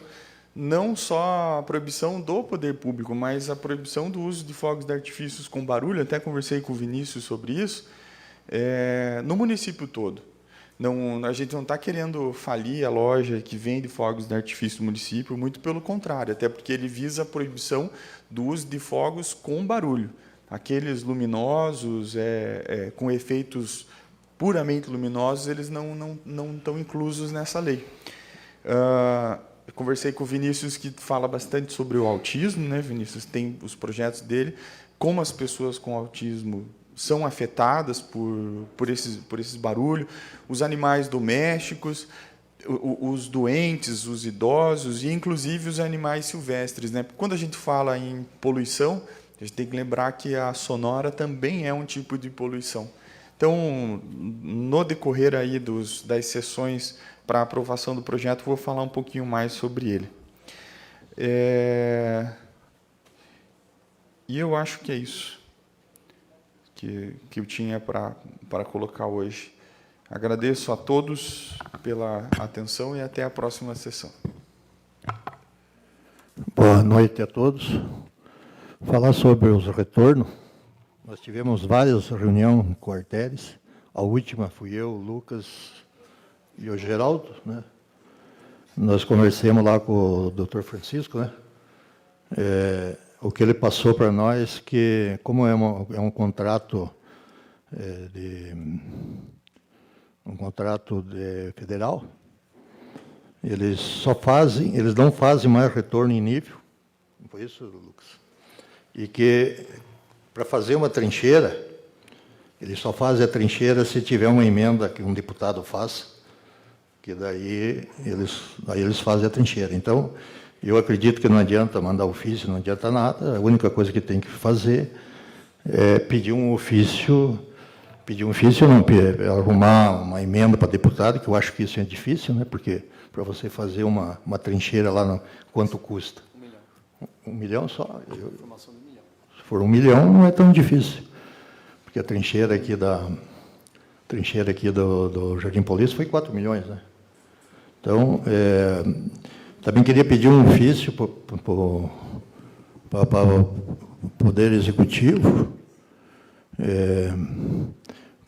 não só a proibição do poder público, mas a proibição do uso de fogos de artifícios com barulho. Até conversei com o Vinícius sobre isso, no município todo. Não, a gente não está querendo falir a loja que vende fogos de artifício do município, muito pelo contrário, até porque ele visa a proibição do uso de fogos com barulho. Aqueles luminosos, com efeitos puramente luminosos, eles não estão inclusos nessa lei. Eu conversei com o Vinícius, que fala bastante sobre o autismo, né? Vinícius tem os projetos dele, como as pessoas com autismo são afetadas por esses barulhos, os animais domésticos, os doentes, os idosos e, inclusive, os animais silvestres, né? Quando a gente fala em poluição, a gente tem que lembrar que a sonora também é um tipo de poluição. Então, no decorrer aí das sessões para aprovação do projeto, vou falar um pouquinho mais sobre ele. E eu acho que é isso que eu tinha para colocar hoje. Agradeço a todos pela atenção e até a próxima sessão. Boa noite a todos. Falar sobre os retornos. Nós tivemos várias reuniões com quartéis. A última fui eu, o Lucas e o Geraldo, né? Nós conversamos lá com o Dr. Francisco, né? O que ele passou para nós, que como é um contrato federal, eles não fazem mais retorno em nível. Não foi isso, Lucas? E que para fazer uma trincheira, eles só fazem a trincheira se tiver uma emenda que um deputado faça, que daí eles fazem a trincheira. Então, eu acredito que não adianta mandar ofício, não adianta nada. A única coisa que tem que fazer é pedir um ofício, arrumar uma emenda para deputado, que eu acho que isso é difícil, né? Porque para você fazer uma trincheira lá, quanto custa? 1 milhão só? Se for 1 milhão, não é tão difícil. Porque a trincheira aqui do Jardim Paulista foi 4 milhões, né? Então, também queria pedir um ofício para o Poder Executivo,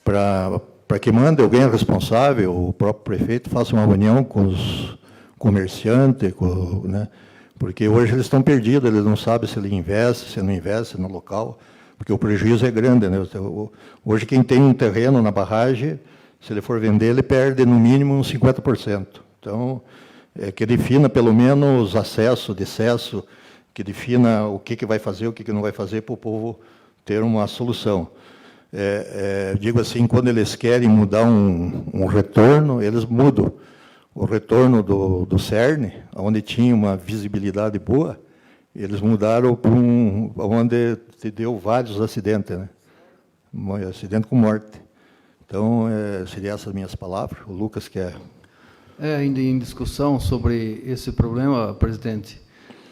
para que mande alguém responsável, o próprio prefeito, faça uma reunião com os comerciantes, né? Porque hoje eles estão perdidos, eles não sabem se ele investe, se não investe no local, porque o prejuízo é grande, né? Hoje, quem tem um terreno na barragem, se ele for vender, ele perde no mínimo uns 50%. Então, que defina pelo menos acesso, decesso, que defina o que vai fazer, o que não vai fazer, para o povo ter uma solução. Digo assim, quando eles querem mudar um retorno, eles mudam. O retorno do CERN, onde tinha uma visibilidade boa, eles mudaram para onde deu vários acidentes, né? Acidente com morte. Então, seriam essas minhas palavras. O Lucas quer... Ainda em discussão sobre esse problema, presidente,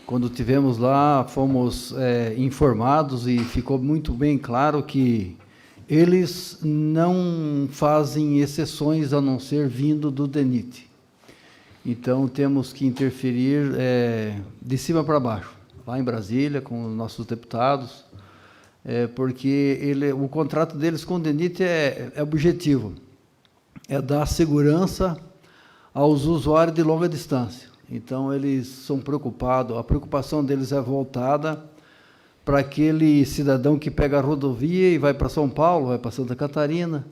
quando tivemos lá, fomos informados e ficou muito bem claro que eles não fazem exceções a não ser vindo do DENIT. Então, temos que interferir de cima para baixo, lá em Brasília, com os nossos deputados, porque o contrato deles com o DENIT é objetivo, é dar segurança aos usuários de longa distância. Então, eles são preocupados, a preocupação deles é voltada para aquele cidadão que pega a rodovia e vai para São Paulo, vai para Santa Catarina,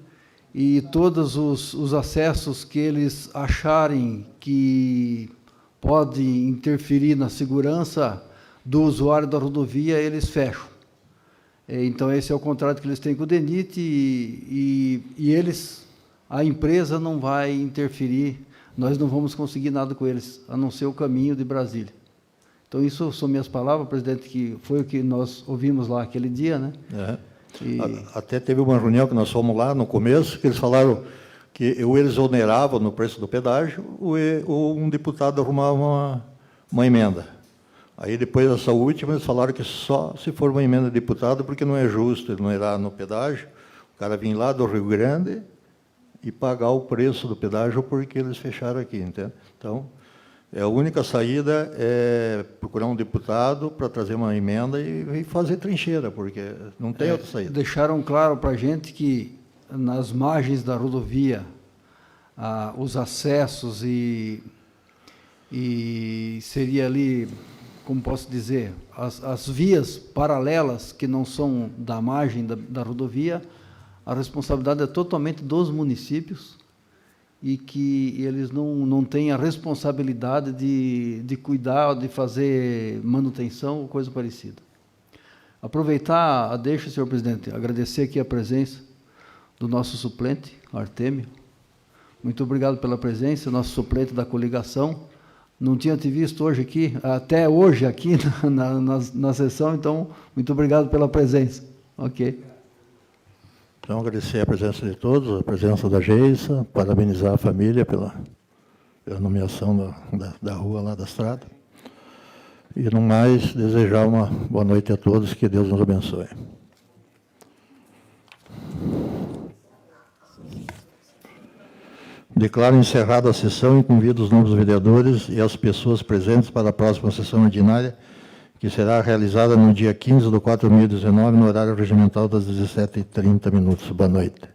e todos os acessos que eles acharem que podem interferir na segurança do usuário da rodovia, eles fecham. Então, esse é o contrato que eles têm com o DENIT e a empresa não vai interferir, nós não vamos conseguir nada com eles, a não ser o caminho de Brasília. Então, isso são minhas palavras, presidente, que foi o que nós ouvimos lá aquele dia, né? Até teve uma reunião que nós fomos lá no começo, que eles falaram que ou eles oneravam no preço do pedágio, ou um deputado arrumava uma emenda. Aí, depois dessa última, eles falaram que só se for uma emenda de deputado, porque não é justo ele onerar no pedágio, o cara vir lá do Rio Grande e pagar o preço do pedágio porque eles fecharam aqui, entende? Então, a única saída é procurar um deputado para trazer uma emenda e fazer trincheira, porque não tem outra saída. Deixaram claro para a gente que, nas margens da rodovia, os acessos e seria ali, como posso dizer, as vias paralelas que não são da margem da rodovia, a responsabilidade é totalmente dos municípios, e que eles não têm a responsabilidade de cuidar, de fazer manutenção ou coisa parecida. Aproveitar a deixa, senhor presidente, agradecer aqui a presença do nosso suplente, Artêmio. Muito obrigado pela presença, nosso suplente da coligação. Não tinha te visto hoje aqui, até hoje aqui na sessão, então, muito obrigado pela presença. Ok. Então, agradecer a presença de todos, a presença da Geisa, parabenizar a família pela nomeação da rua lá da estrada. E, no mais, desejar uma boa noite a todos, que Deus nos abençoe. Declaro encerrada a sessão e convido os novos vereadores e as pessoas presentes para a próxima sessão ordinária, que será realizada no dia 15 de 4/2019, no horário regimental das 17h30. Boa noite.